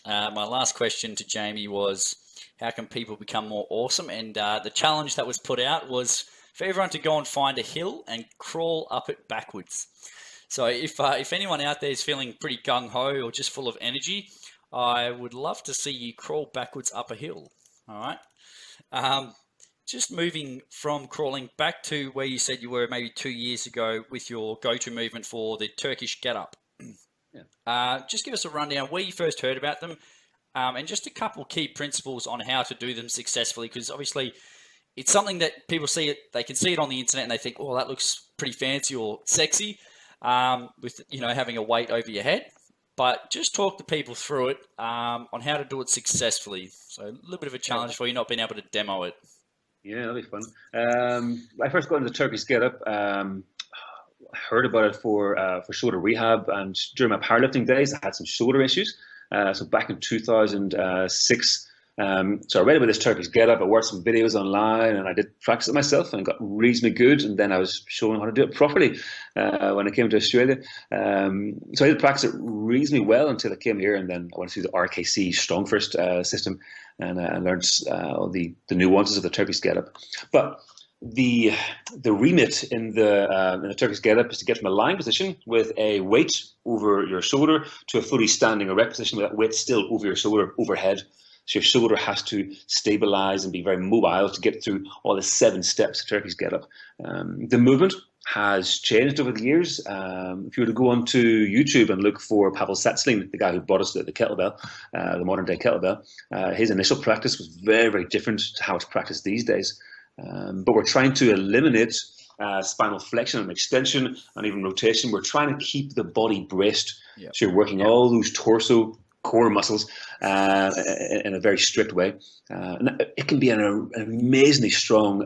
my last question to Jamie was, how can people become more awesome? And the challenge that was put out was for everyone to go and find a hill and crawl up it backwards. So if anyone out there is feeling pretty gung-ho or just full of energy, I would love to see you crawl backwards up a hill. All right. Just moving from crawling back to where you said you were maybe 2 years ago with your go-to movement for the Turkish Getup. Yeah. Just give us a rundown where you first heard about them, and just a couple key principles on how to do them successfully, because obviously it's something that people see it, they can see it on the internet and they think, oh, that looks pretty fancy or sexy, with having a weight over your head. But just talk to people through it on how to do it successfully. So a little bit of a challenge for you not being able to demo it. Yeah, that'll be fun. I first got into the Turkish Getup. I heard about it for shoulder rehab, and during my powerlifting days, I had some shoulder issues. So back in 2006, so I read about this Turkish Getup. I watched some videos online, and I did practice it myself, and got reasonably good. And then I was shown how to do it properly when I came to Australia. So I did practice it reasonably well until I came here, and then I went through the RKC Strong First system, and I learned all the nuances of the Turkish Getup. But the remit in the Turkish Getup is to get from a lying position with a weight over your shoulder to a fully standing erect position with that weight still over your shoulder, overhead. So your shoulder has to stabilize and be very mobile to get through all the 7 steps of Turkish Getup. The movement has changed over the years. If you were to go onto YouTube and look for Pavel Satsling, the guy who brought us the kettlebell, the modern day kettlebell, his initial practice was very, very different to how it's practiced these days. But we're trying to eliminate spinal flexion and extension and even rotation. We're trying to keep the body braced. Yep. So you're working all those torso core muscles in a very strict way. And it can be an amazingly strong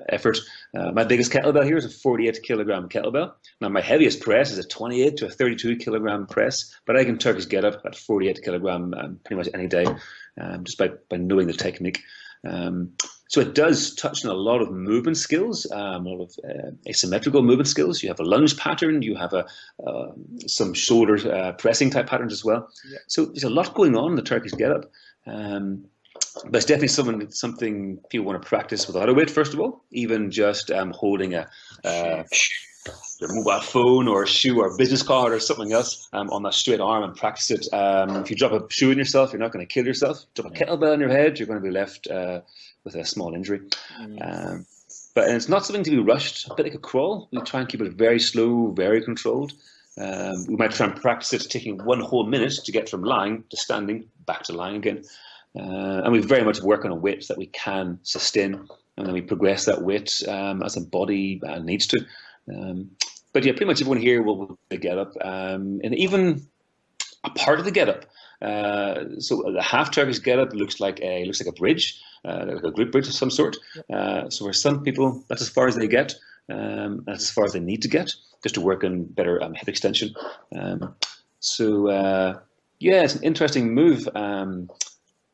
effort. My biggest kettlebell here is a 48 kilogram kettlebell. Now my heaviest press is a 28 to a 32 kilogram press, but I can Turkish Getup at 48 kilogram pretty much any day, just by knowing the technique. So it does touch on a lot of movement skills, a lot of asymmetrical movement skills. You have a lunge pattern, you have some shoulder pressing type patterns as well. Yeah. So there's a lot going on in the Turkish Getup. But it's definitely something people want to practice without a weight, first of all. Even just holding a mobile phone or a shoe or a business card or something else on that straight arm and practice it. If you drop a shoe on yourself, you're not going to kill yourself. Drop a kettlebell on your head, you're going to be left with a small injury. But it's not something to be rushed, a bit like a crawl. We try and keep it very slow, very controlled. We might try and practice it taking 1 whole minute to get from lying to standing, back to lying again. And we very much work on a weight that we can sustain, and then we progress that weight as a body needs to. But yeah, pretty much everyone here will get up, and even a part of the get up. So the half Turkish get up looks like a bridge, like a glute bridge of some sort. So for some people, that's as far as they get. That's as far as they need to get, just to work on better hip extension. Yeah, it's an interesting move.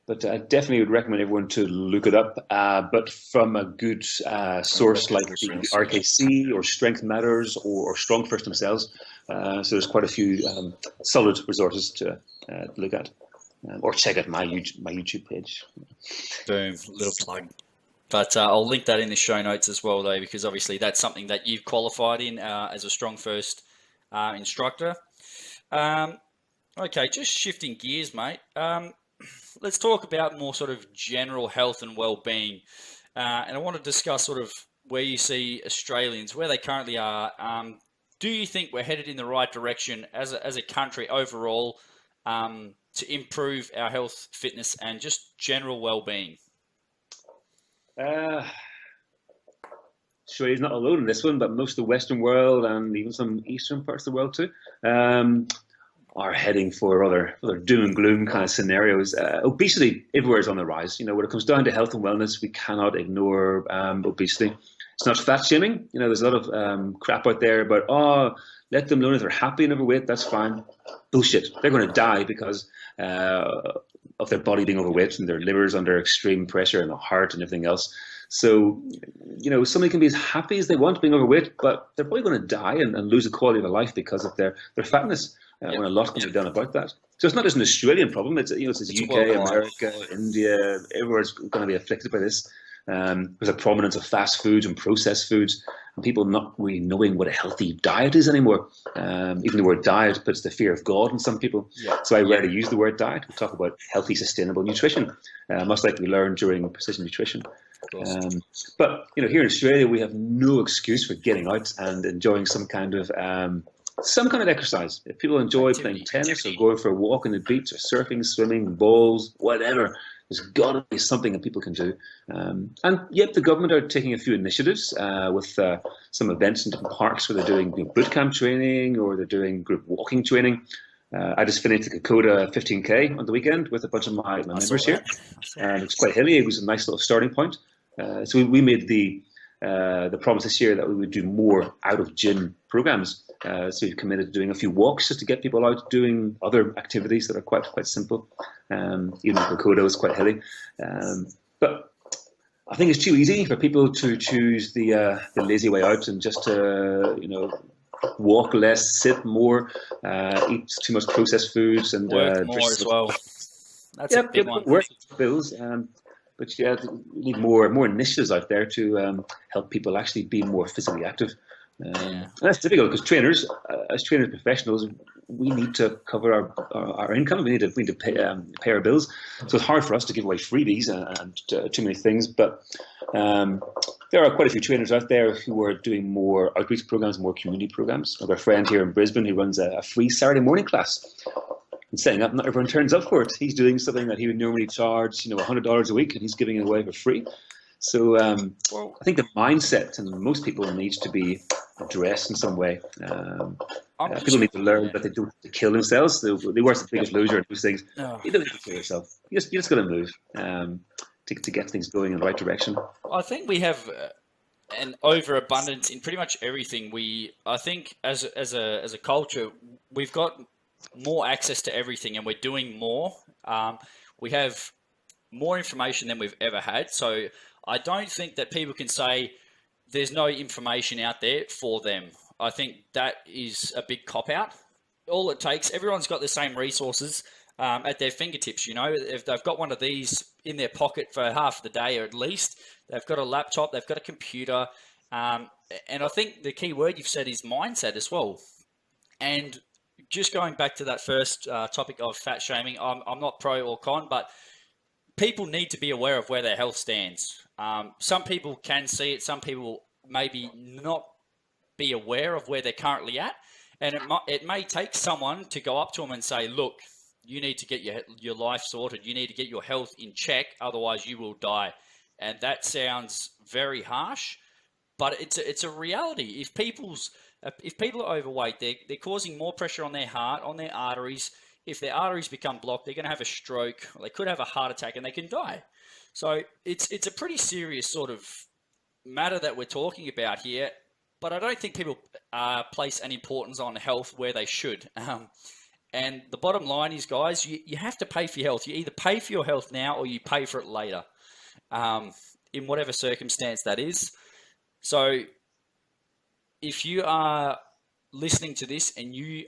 But I definitely would recommend everyone to look it up, but from a good source like the RKC or Strength Matters or Strong First themselves. So there's quite a few solid resources to look at, or check out my YouTube page. Boom, little plug. But I'll link that in the show notes as well, though, because obviously that's something that you've qualified in as a Strong First instructor. Okay, just shifting gears, mate. Let's talk about more sort of general health and well-being. And I want to discuss sort of where you see Australians, where they currently are. Do you think we're headed in the right direction as a country overall to improve our health, fitness, and just general well-being? Sure, he's not alone in this one, but most of the Western world and even some Eastern parts of the world too are heading for other doom and gloom kind of scenarios. Obesity everywhere is on the rise. When it comes down to health and wellness, we cannot ignore obesity. It's not fat shaming. There's a lot of crap out there about, let them know if they're happy and overweight, that's fine. Bullshit. They're going to die because of their body being overweight and their livers under extreme pressure and the heart and everything else. So, somebody can be as happy as they want being overweight, but they're probably going to die and lose the quality of their life because of their fatness. When a lot can be done about that. So it's not just an Australian problem. It's UK, America, India, everywhere's going to be afflicted by this. There's a prominence of fast foods and processed foods, and people not really knowing what a healthy diet is anymore. Even the word diet puts the fear of God in some people. So I rarely use the word diet. We talk about healthy, sustainable nutrition, much like we learned during precision nutrition. But here in Australia, we have no excuse for getting out and enjoying some kind of exercise. If people enjoy playing tennis or going for a walk on the beach or surfing, swimming, bowls, whatever, there's got to be something that people can do. And yet the government are taking a few initiatives with some events in different parks where they're doing boot camp training or they're doing group walking training. I just finished the Kokoda 15K on the weekend with a bunch of my members here. And it's quite hilly. It was a nice little starting point. So we made the promise this year that we would do more out-of-gym programs. So we've committed to doing a few walks just to get people out doing other activities that are quite simple. Even the Kokoda was quite hilly. But I think it's too easy for people to choose the lazy way out and just walk less, sit more, eat too much processed foods, and work more as well. That's a big one. Work bills, but we need more initiatives out there to help people actually be more physically active. And that's difficult because trainers, as trainers professionals, we need to cover our income. We need to pay our bills. So it's hard for us to give away freebies and too many things. But there are quite a few trainers out there who are doing more outreach programs, more community programs. I've got a friend here in Brisbane who runs a free Saturday morning class. And saying that not everyone turns up for it. He's doing something that he would normally charge, $100 a week, and he's giving it away for free. So I think the mindset in most people needs to be addressed in some way. People need to learn that they don't have to kill themselves. The worst, the biggest loser in those things. You don't have to kill yourself. You just got to move to get things going in the right direction. I think we have an overabundance in pretty much everything. I think as a culture, we've got more access to everything, and we're doing more. We have more information than we've ever had. So I don't think that people can say there's no information out there for them. I think that is a big cop-out. All it takes, everyone's got the same resources at their fingertips. If they've got one of these in their pocket for half the day, or at least they've got a laptop, they've got a computer. And I think the key word you've said is mindset as well. And just going back to that first topic of fat shaming, I'm not pro or con, but people need to be aware of where their health stands. Some people can see it. Some people maybe not be aware of where they're currently at. And it may take someone to go up to them and say, look, you need to get your life sorted. You need to get your health in check. Otherwise, you will die. And that sounds very harsh, but it's a reality. If people are overweight, they're causing more pressure on their heart, on their arteries. If their arteries become blocked, they're going to have a stroke, or they could have a heart attack, and they can die. So it's a pretty serious sort of matter that we're talking about here, but I don't think people place an importance on health where they should. And the bottom line is, guys, you have to pay for your health. You either pay for your health now or you pay for it later, in whatever circumstance that is. So if you are listening to this and you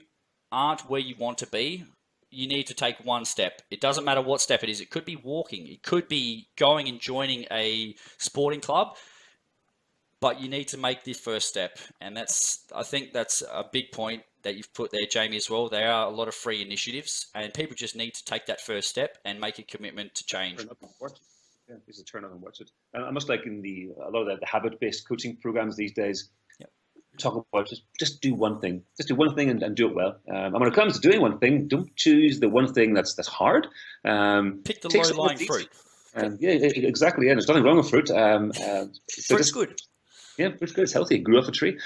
aren't where you want to be, you need to take one step. It doesn't matter what step it is. It could be walking. It could be going and joining a sporting club. But you need to make the first step. And I think that's a big point that you've put there, Jamie, as well. There are a lot of free initiatives, and people just need to take that first step and make a commitment to change. Yeah, just turn on and watch it. And almost like in a lot of the habit-based coaching programs these days, talk about just do one thing. Just do one thing and do it well. And when it comes to doing one thing, don't choose the one thing that's hard. Pick the low-lying fruit. Yeah, exactly. Yeah, there's nothing wrong with fruit. Fruit's good. Yeah, fruit's good. It's healthy. It grew off a tree.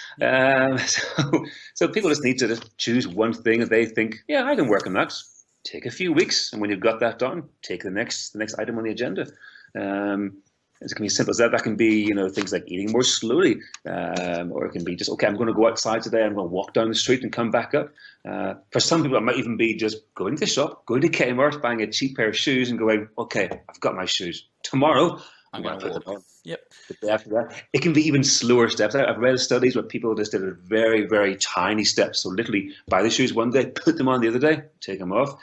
So people just need to just choose one thing that they think, yeah, I can work on that. Take a few weeks, and when you've got that done, take the next item on the agenda. It can be as simple as that. That can be, things like eating more slowly, or it can be just, okay, I'm going to go outside today. I'm going to walk down the street and come back up. For some people, it might even be just going to the shop, going to Kmart, buying a cheap pair of shoes and going, okay, I've got my shoes. Tomorrow, I'm going to put them on. Yep. The day after that, it can be even slower steps. I've read studies where people just did very, very tiny steps. So literally buy the shoes one day, put them on the other day, take them off.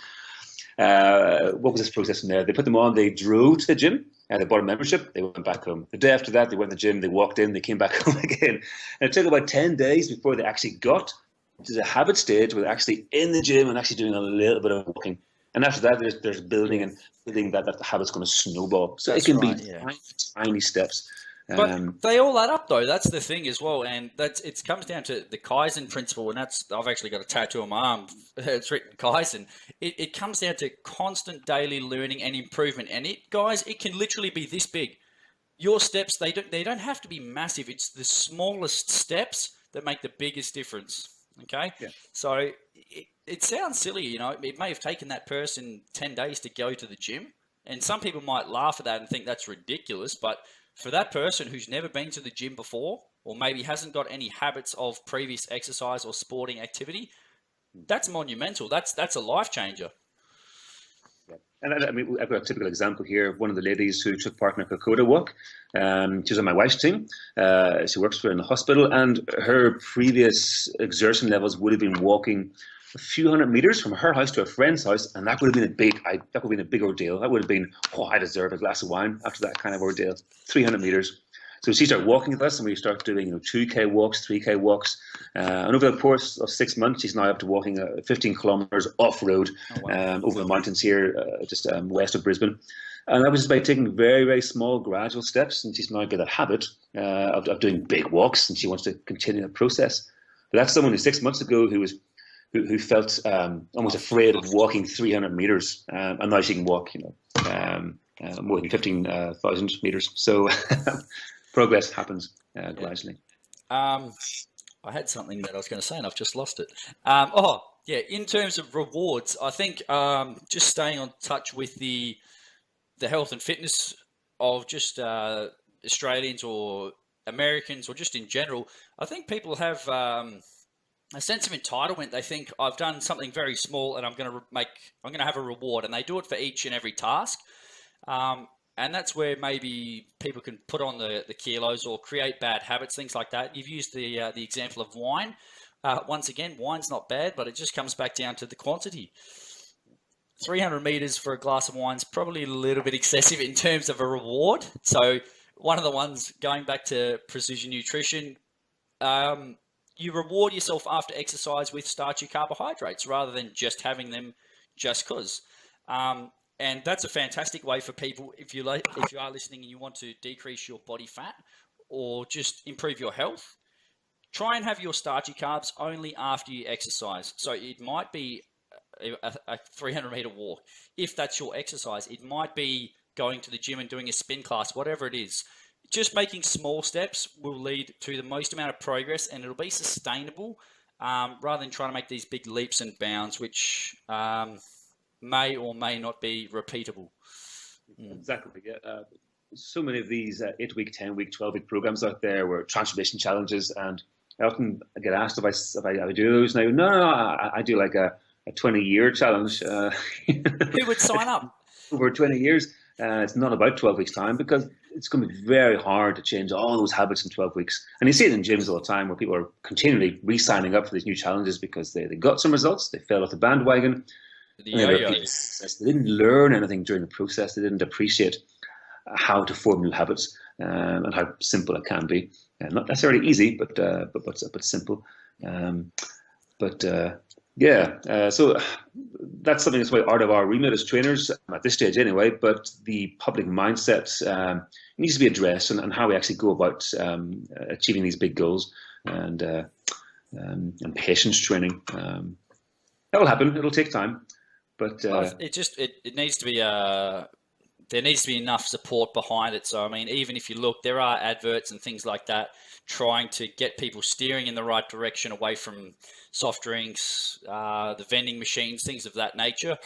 What was this process in there? They put them on, they drove to the gym, they bought a membership, they went back home. The day after that, they went to the gym, they walked in, they came back home again. And it took about 10 days before they actually got to the habit stage where they're actually in the gym and actually doing a little bit of walking. And after that, there's building and building that the habit's going to snowball. So That's it can right, be yeah. tiny steps. But they all add up, though. That's the thing as well, and it comes down to the Kaizen principle, and I've actually got a tattoo on my arm. It's written Kaizen. It comes down to constant daily learning and improvement, and guys, it can literally be this big. Your steps, they don't have to be massive. It's the smallest steps that make the biggest difference. Okay, Yeah. So it sounds silly, It may have taken that person 10 days to go to the gym, and some people might laugh at that and think that's ridiculous, but for that person who's never been to the gym before, or maybe hasn't got any habits of previous exercise or sporting activity, that's monumental. That's a life changer. Yeah. And I mean, I've got a typical example here of one of the ladies who took part in a Kokoda walk. She was on my wife's team. She works for in the hospital, and her previous exertion levels would have been walking a few hundred meters from her house to a friend's house, and that would have been a big ordeal. That would have been, I deserve a glass of wine after that kind of ordeal. 300 meters. So she started walking with us, and we start doing 2K walks, 3K walks, and over the course of 6 months, she's now up to walking 15 kilometers off road over the mountains here, just west of Brisbane. And that was just by taking very, very small, gradual steps, and she's now got a habit of doing big walks, and she wants to continue the process. But that's someone who 6 months ago who felt almost afraid of walking 300 meters, and now she can walk, more than 15,000 meters. So progress happens gradually. I had something that I was going to say, and I've just lost it. In terms of rewards, I think just staying on touch with the health and fitness of just Australians or Americans, or just in general, I think people have a sense of entitlement. They think, I've done something very small and I'm going to have a reward, and they do it for each and every task. And that's where maybe people can put on the kilos or create bad habits, things like that. You've used the example of wine. Once again, wine's not bad, but it just comes back down to the quantity. 300 meters for a glass of wine is probably a little bit excessive in terms of a reward. So one of the ones, going back to precision nutrition, you reward yourself after exercise with starchy carbohydrates rather than just having them just because. And that's a fantastic way for people, if you are listening and you want to decrease your body fat or just improve your health, try and have your starchy carbs only after you exercise. So it might be a 300 meter walk. If that's your exercise, it might be going to the gym and doing a spin class, whatever it is. Just making small steps will lead to the most amount of progress, and it'll be sustainable rather than trying to make these big leaps and bounds, which may or may not be repeatable. Exactly. Yeah. So many of these 8-week, 10-week, 12-week programs out there were transformation challenges, and I often get asked if I do those now. No, I do like a 20-year challenge. Who would sign up? Over 20 years. It's not about 12 weeks time, because it's going to be very hard to change all those habits in 12 weeks. And you see it in gyms all the time where people are continually re-signing up for these new challenges because they got some results, they fell off the bandwagon. They didn't learn anything during the process. They didn't appreciate how to form new habits and how simple it can be. Not necessarily easy, but simple. So that's something that's quite out of our remit as trainers at this stage anyway, but the public mindset needs to be addressed, and how we actually go about achieving these big goals, and patience training. That will happen. It'll take time. But it needs to be there needs to be enough support behind it. So I mean, even if you look, there are adverts and things like that trying to get people steering in the right direction away from soft drinks, the vending machines, things of that nature.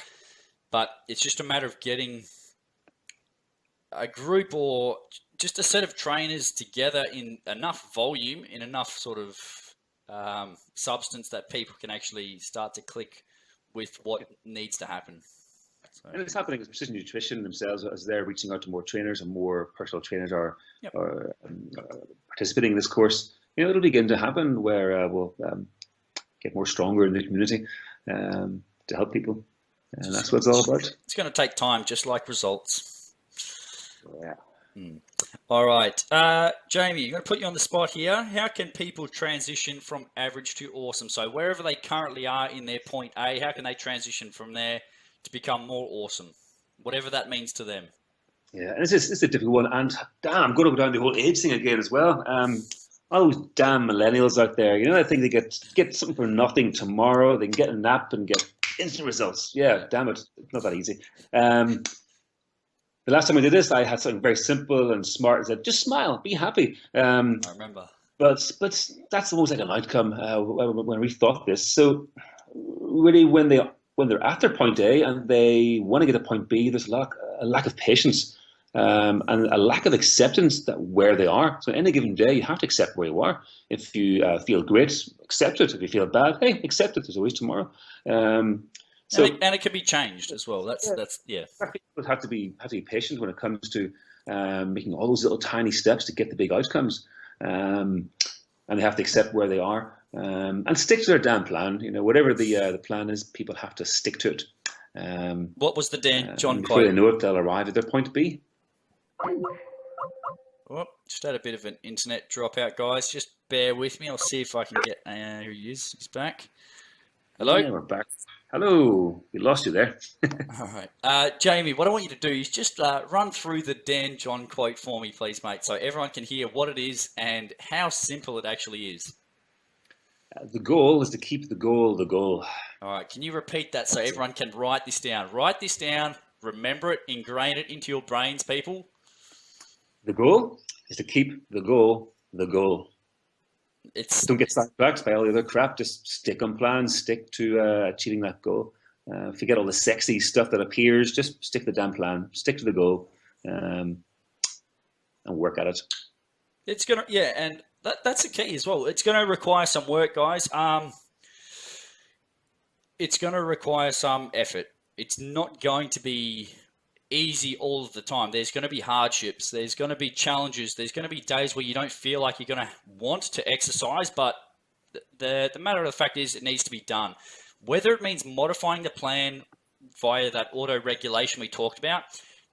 But it's just a matter of getting a group or just a set of trainers together in enough volume, in enough sort of substance that people can actually start to click with what needs to happen. So. And it's happening with Precision Nutrition themselves as they're reaching out to more trainers and more personal trainers are participating in this course. It'll begin to happen where we'll get more stronger in the community to help people. And that's what it's all about. It's going to take time, just like results. Yeah. All right. Jamie, I'm going to put you on the spot here. How can people transition from average to awesome? So wherever they currently are in their point A, how can they transition from there to become more awesome? Whatever that means to them. Yeah, and it's a difficult one. And damn, I'm going to go down the whole age thing again as well. All those damn millennials out there, I think they get something for nothing tomorrow. They can get a nap and get instant results. Yeah, damn it. It's not that easy. The last time I did this, I had something very simple and smart. I said, just smile, be happy. I remember. But that's almost like an outcome when we thought this. So really, when they're at their point A and they want to get to point B, there's a lack of patience and a lack of acceptance that where they are. So any given day, you have to accept where you are. If you feel great, accept it. If you feel bad, hey, accept it. There's always tomorrow. So, and it can be changed as well. That's yeah. People have to be patient when it comes to making all those little tiny steps to get the big outcomes, and they have to accept where they are and stick to their damn plan. Whatever the plan is, people have to stick to it. What was the Dan John quote? Before they know it, they'll arrive at their point B. Oh, just had a bit of an internet dropout, guys. Just bear with me. I'll see if I can get. Here he is. He's back. Hello. Yeah, we're back. Hello, we lost you there. All right. Jamie, what I want you to do is just run through the Dan John quote for me, please, mate, so everyone can hear what it is and how simple it actually is. The goal is to keep the goal the goal. All right. Can you repeat that so everyone can write this down? Write this down, remember it, ingrain it into your brains, people. The goal is to keep the goal the goal. Don't get sidetracked by all the other crap. Just stick on plans. Stick to achieving that goal. Forget all the sexy stuff that appears. Just stick to the damn plan. Stick to the goal, and work at it. It's gonna, and that's the key as well. It's going to require some work, guys. It's going to require some effort. It's not going to be easy all of the time. There's going to be hardships. There's going to be challenges. There's going to be days where you don't feel like you're going to want to exercise, but the matter of the fact is it needs to be done. Whether it means modifying the plan via that auto-regulation we talked about,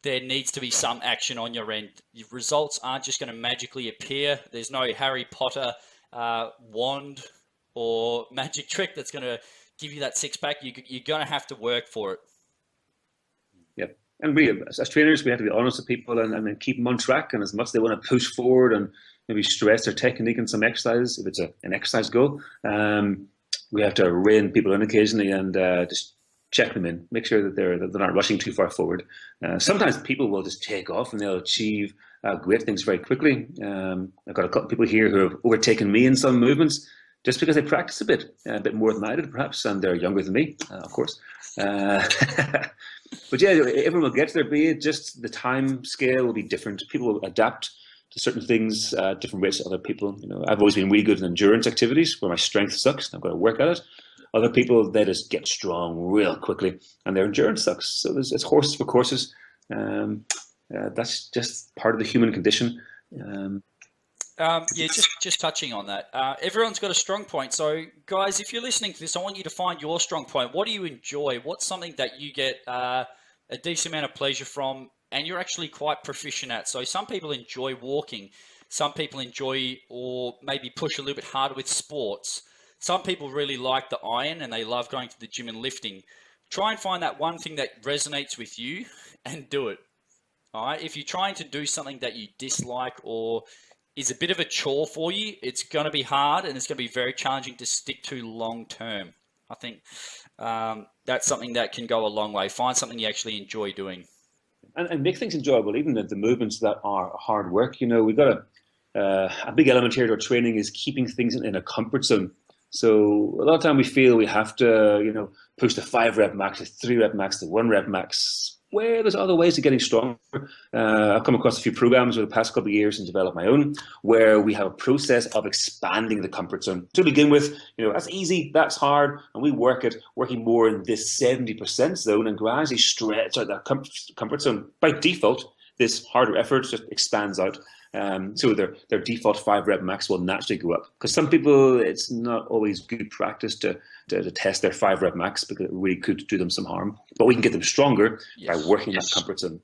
there needs to be some action on your end. Your results aren't just going to magically appear. There's no Harry Potter wand or magic trick that's going to give you that six-pack. You're going to have to work for it. Yep. And we, as trainers, we have to be honest with people and then keep them on track. And as much as they want to push forward and maybe stress their technique in some exercises, if it's an exercise goal, we have to rein people in occasionally and just check them in, make sure that they're not rushing too far forward. Sometimes people will just take off and they'll achieve great things very quickly. I've got a couple of people here who have overtaken me in some movements just because they practice a bit more than I did, perhaps, and they're younger than me, of course. But yeah, everyone will get there, be it just the time scale will be different. People will adapt to certain things, different rates to other people. I've always been really good in endurance activities where my strength sucks. I've got to work at it. Other people, they just get strong real quickly and their endurance sucks. So it's horses for courses. That's just part of the human condition. Just touching on that. Everyone's got a strong point. So, guys, if you're listening to this, I want you to find your strong point. What do you enjoy? What's something that you get a decent amount of pleasure from and you're actually quite proficient at? So some people enjoy walking. Some people enjoy or maybe push a little bit harder with sports. Some people really like the iron and they love going to the gym and lifting. Try and find that one thing that resonates with you and do it. All right. If you're trying to do something that you dislike or is a bit of a chore for you, it's going to be hard and it's going to be very challenging to stick to long term. I think that's something that can go a long way. Find something you actually enjoy doing. And make things enjoyable, even the movements that are hard work. We've got a big element here to our training is keeping things in a comfort zone. So a lot of time we feel we have to, push the 5 rep max, the 3 rep max, the 1 rep max, where there's other ways of getting stronger. I've come across a few programs over the past couple of years and developed my own, where we have a process of expanding the comfort zone. To begin with, that's easy, that's hard, and we work at working more in this 70% zone and gradually stretch out that comfort zone. By default, this harder effort just expands out. So their default 5 rep max will naturally go up. Because some people, it's not always good practice to test their 5 rep max because it really could do them some harm. But we can get them stronger by working that comfort zone.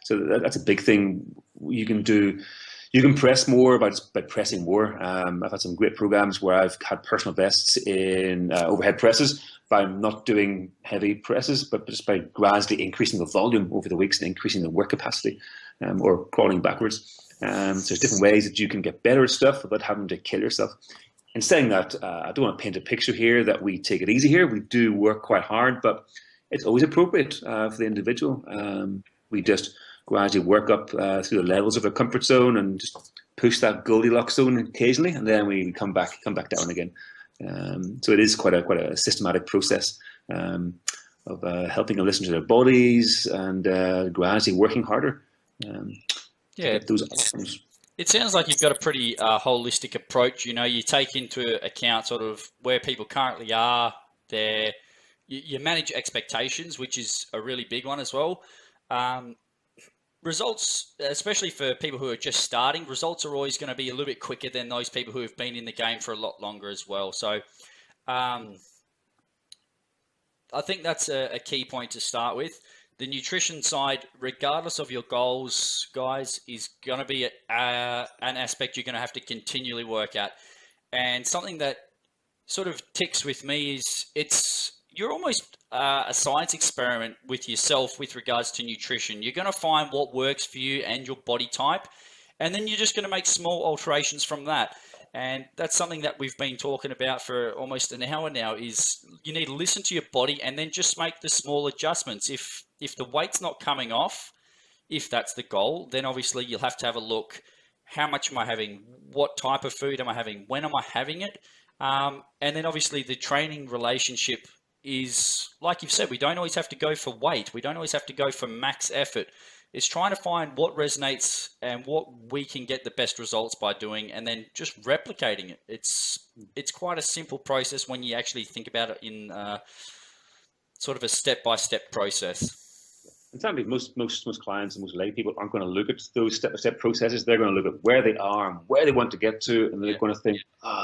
So that's a big thing you can do. You can press more by pressing more. I've had some great programs where I've had personal bests in overhead presses by not doing heavy presses, but just by gradually increasing the volume over the weeks and increasing the work capacity, or crawling backwards. So there's different ways that you can get better at stuff without having to kill yourself. In saying that, I don't want to paint a picture here that we take it easy here. We do work quite hard, but it's always appropriate for the individual. We just gradually work up through the levels of the comfort zone and just push that Goldilocks zone occasionally, and then we come back down again. So it is quite a systematic process of helping them listen to their bodies and gradually working harder. Those outcomes. It sounds like you've got a pretty holistic approach. You take into account sort of where people currently are. You manage expectations, which is a really big one as well. Results, especially for people who are just starting, results are always going to be a little bit quicker than those people who have been in the game for a lot longer as well. So I think that's a key point to start with. The nutrition side, regardless of your goals, guys, is going to be an aspect you're going to have to continually work at. And something that sort of ticks with me is you're almost a science experiment with yourself with regards to nutrition. You're going to find what works for you and your body type, and then you're just going to make small alterations from that. And that's something that we've been talking about for almost an hour now, is you need to listen to your body and then just make the small adjustments. If the weight's not coming off, if that's the goal, then obviously you'll have to have a look. How much am I having? What type of food am I having? When am I having it? And then obviously the training relationship is, like you've said, we don't always have to go for weight. We don't always have to go for max effort. It's trying to find what resonates and what we can get the best results by doing, and then just replicating it. It's quite a simple process when you actually think about it in sort of a step-by-step process. And sadly, most clients and most lay people aren't going to look at those step-by-step processes. They're going to look at where they are and where they want to get to, and they're going to think,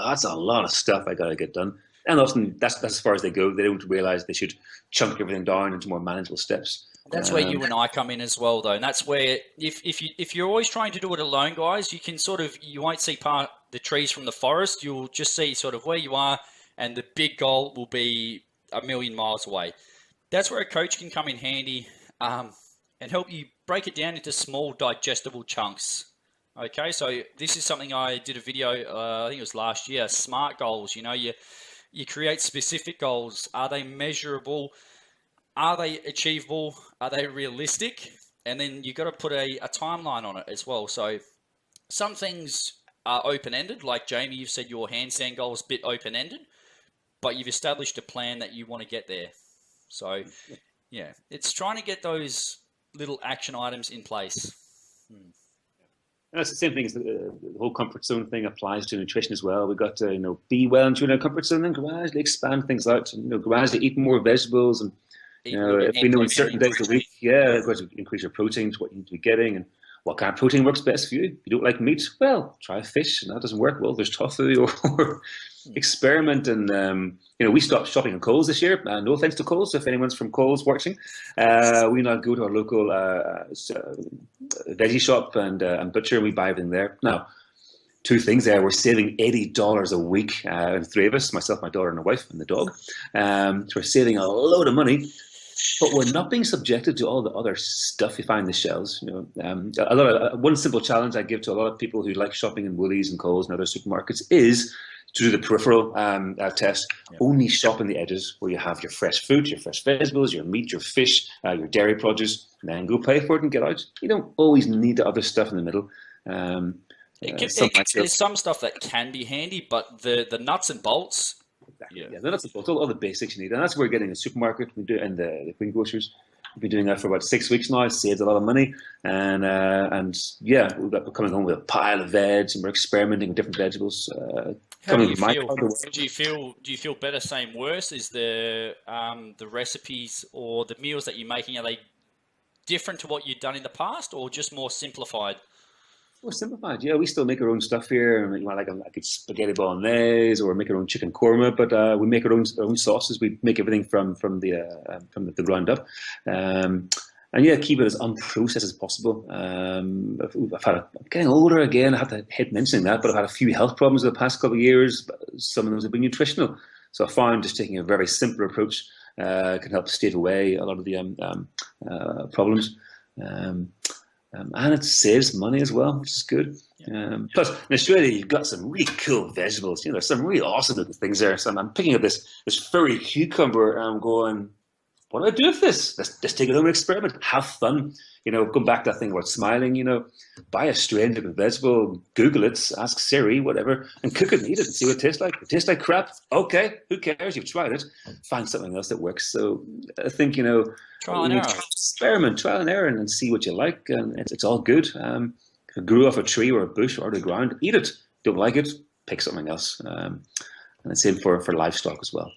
that's a lot of stuff I got to get done. And often that's as far as they go. They don't realize they should chunk everything down into more manageable steps. That's where you and I come in as well, though. And that's where if you're always trying to do it alone, guys, you won't see the trees from the forest. You'll just see sort of where you are, and the big goal will be a million miles away. That's where a coach can come in handy and help you break it down into small, digestible chunks. Okay, so this is something I did a video, I think it was last year, SMART goals. You create specific goals. Are they measurable? Are they achievable? Are they realistic? And then you've got to put a timeline on it as well. So some things are open-ended. Like Jamie, you've said your handstand goal is a bit open-ended, but you've established a plan that you want to get there. So yeah, it's trying to get those little action items in place. And that's the same thing as the whole comfort zone thing applies to nutrition as well. We've got to, be well into our comfort zone and gradually expand things out and, gradually eat more vegetables. And, if we know in certain days of the week, we've got to increase your proteins, what you need to be getting, and what kind of protein works best for you. If you don't like meat, well, try fish, and that doesn't work. Well, there's tofu or experiment. And, we stopped shopping in Coles this year. No offense to Coles, if anyone's from Coles watching. We now go to our local veggie shop and butcher, and we buy everything there. Now, two things there. We're saving $80 a week, and 3 of us, myself, my daughter, and a wife, and the dog. So we're saving a load of money. But we're not being subjected to all the other stuff you find in the shelves. One simple challenge I give to a lot of people who like shopping in Woolies and Coles and other supermarkets is to do the peripheral test. Yep. Only shop in the edges where you have your fresh fruit, your fresh vegetables, your meat, your fish, your dairy produce, and then go pay for it and get out. You don't always need the other stuff in the middle. There's some stuff that can be handy, but the nuts and bolts. Exactly. Yeah, the nuts and bolts, all the basics you need, and that's where we're getting a supermarket. We do it in the greengrocers. been doing that for about 6 weeks now. Saved a lot of money, and yeah, we're coming home with a pile of veg, and we're experimenting with different vegetables. How do Coming you with my feel? Do you feel better, same, worse? Is the recipes or the meals that you're making, are they different to what you've done in the past, or just more simplified? More simplified. Yeah, we still make our own stuff here. And like spaghetti bolognese, or make our own chicken korma. But we make our own sauces. We make everything from the ground up. And yeah, keep it as unprocessed as possible. I'm getting older again. I have to hate mentioning that, but I've had a few health problems in the past couple of years. Some of those have been nutritional. So I found just taking a very simple approach can help stave away a lot of the problems. And it saves money as well, which is good. Plus, in Australia, you've got some really cool vegetables. There's some really awesome looking things there. So I'm picking up this furry cucumber, and I'm going, what do I do with this? Let's take it home and experiment. Have fun. Going back to that thing about smiling, buy a strange looking vegetable, Google it, ask Siri, whatever, and cook it and eat it and see what it tastes like. If it tastes like crap, okay, who cares? You've tried it. Find something else that works. So I think, Trial and error. Experiment, trial and error, and see what you like. And it's all good. If it grew off a tree or a bush or the ground, eat it. Don't like it, pick something else. And the same for livestock as well.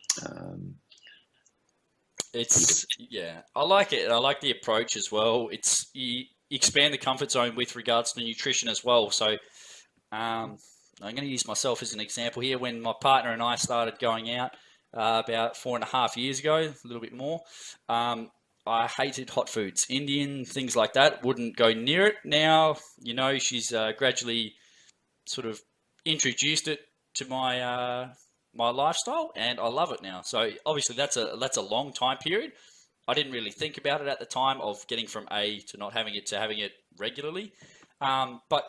I like it. I like the approach as well. You expand the comfort zone with regards to nutrition as well. So I'm going to use myself as an example here. When my partner and I started going out about 4.5 years ago, a little bit more, I hated hot foods, Indian, things like that. Wouldn't go near it. Now, she's gradually sort of introduced it to my lifestyle, and I love it now. So obviously that's a long time period. I didn't really think about it at the time of getting from A to not having it to having it regularly. But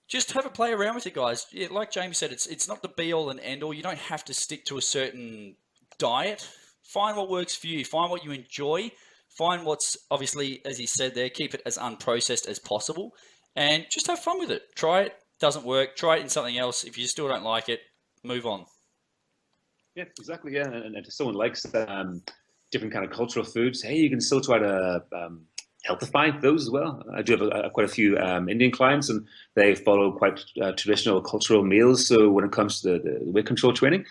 just have a play around with it, guys. Yeah, like Jamie said, it's not the be all and end all. You don't have to stick to a certain diet. Find what works for you. Find what you enjoy. Find what's, obviously, as he said there, keep it as unprocessed as possible, and just have fun with it. Try it. Doesn't work, try it in something else. If you still don't like it, move on. Yeah, exactly. Yeah, and if someone likes different kind of cultural foods, hey, you can still try to healthify those as well. I do have quite a few Indian clients, and they follow quite traditional cultural meals. So when it comes to the weight control training,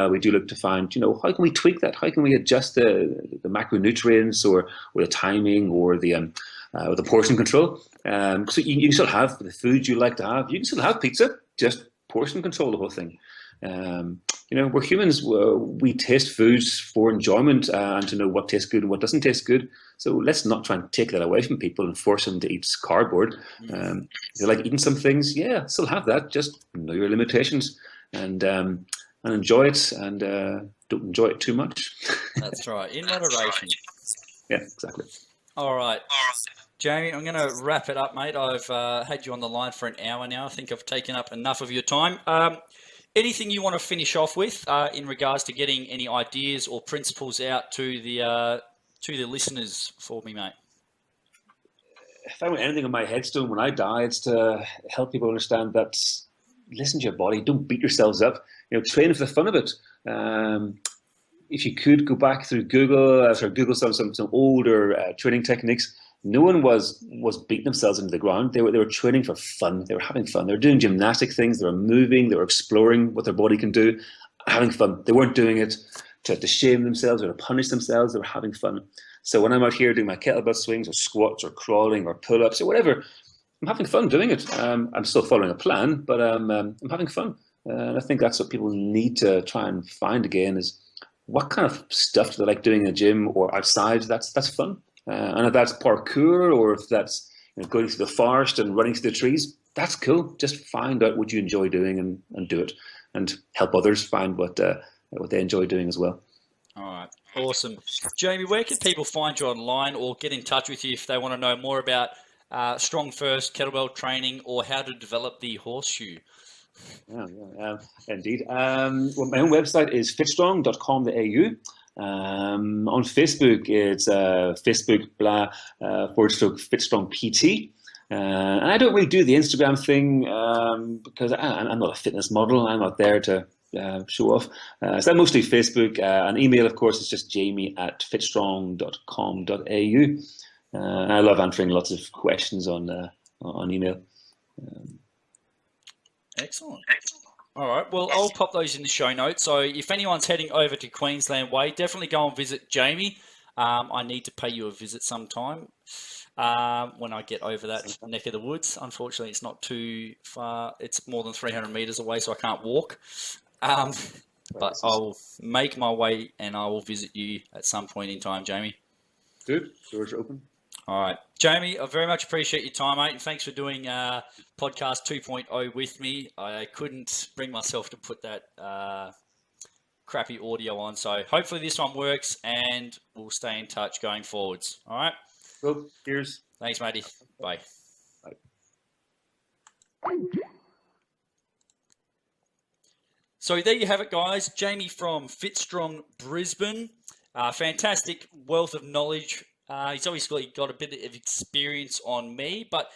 we do look to find, how can we tweak that? How can we adjust the macronutrients or the timing or the portion control? So you can still have the food you like to have. You can still have pizza, just portion control the whole thing. We're humans. We taste foods for enjoyment and to know what tastes good and what doesn't taste good. So let's not try and take that away from people and force them to eat cardboard. If they like eating some things, yeah, still have that. Just know your limitations and enjoy it, and don't enjoy it too much. That's right, in moderation. Yeah, exactly. All right. Jamie, I'm going to wrap it up, mate. I've had you on the line for an hour now. I think I've taken up enough of your time. Anything you want to finish off with in regards to getting any ideas or principles out to the listeners for me, mate? If I want anything on my headstone when I die, it's to help people understand that listen to your body. Don't beat yourselves up. Train for the fun of it. If you could go back through Google some older training techniques. No one was beating themselves into the ground. They were training for fun. They were having fun. They were doing gymnastic things. They were moving. They were exploring what their body can do, having fun. They weren't doing it to shame themselves or to punish themselves. They were having fun. So when I'm out here doing my kettlebell swings or squats or crawling or pull-ups or whatever, I'm having fun doing it. I'm still following a plan, but I'm having fun. And I think that's what people need to try and find again is what kind of stuff do they like doing in the gym or outside that's fun. And if that's parkour or if that's going through the forest and running through the trees, that's cool. Just find out what you enjoy doing and do it, and help others find what they enjoy doing as well. All right, awesome. Jamie, where can people find you online or get in touch with you if they want to know more about Strong First, kettlebell training, or how to develop the horseshoe? Yeah, indeed. Well, my own website is fitstrong.com.au. On Facebook, it's Facebook /Fitstrong PT. And I don't really do the Instagram thing because I'm not a fitness model. I'm not there to show off. So that mostly Facebook. And email, of course, is just jamie@fitstrong.com.au. I love answering lots of questions on email. Excellent. All right. Well, I'll pop those in the show notes. So if anyone's heading over to Queensland Way, definitely go and visit Jamie. I need to pay you a visit sometime when I get over that neck of the woods. Unfortunately, it's not too far. It's more than 300 meters away, so I can't walk. But I'll make my way and I will visit you at some point in time, Jamie. Good. Doors are open. All right. Jamie, I very much appreciate your time, mate, and thanks for doing podcast 2.0 with me. I couldn't bring myself to put that crappy audio on, so hopefully this one works, and we'll stay in touch going forwards. All right? Cool. Cheers. Thanks, matey. Bye. Bye. So there you have it, guys. Jamie from FitStrong Brisbane. Fantastic wealth of knowledge. He's obviously got a bit of experience on me, but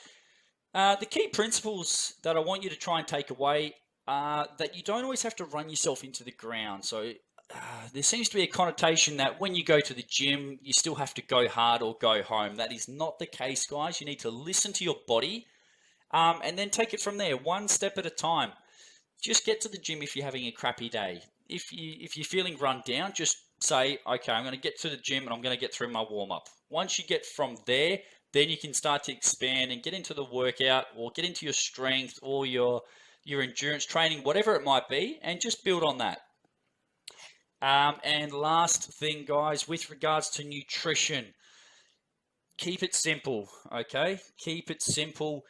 the key principles that I want you to try and take away are that you don't always have to run yourself into the ground. So there seems to be a connotation that when you go to the gym, you still have to go hard or go home. That is not the case, guys. You need to listen to your body and then take it from there, one step at a time. Just get to the gym if you're having a crappy day. If you're feeling run down, just say, okay, I'm going to get to the gym and I'm going to get through my warm-up. Once you get from there, then you can start to expand and get into the workout or get into your strength or your endurance training, whatever it might be, and just build on that. And last thing, guys, with regards to nutrition, keep it simple, okay? Keep it simple.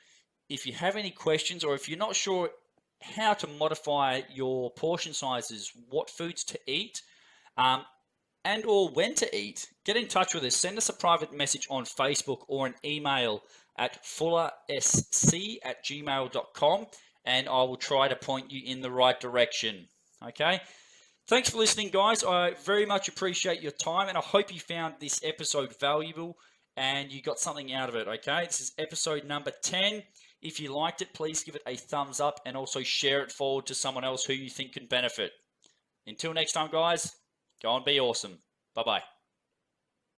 If you have any questions or if you're not sure how to modify your portion sizes, what foods to eat, and or when to eat, get in touch with us. Send us a private message on Facebook or an email at fullasc@gmail.com, and I will try to point you in the right direction. Okay? Thanks for listening, guys. I very much appreciate your time, and I hope you found this episode valuable and you got something out of it. Okay? This is episode number 10. If you liked it, please give it a thumbs up and also share it forward to someone else who you think can benefit. Until next time, guys, go and be awesome. Bye-bye.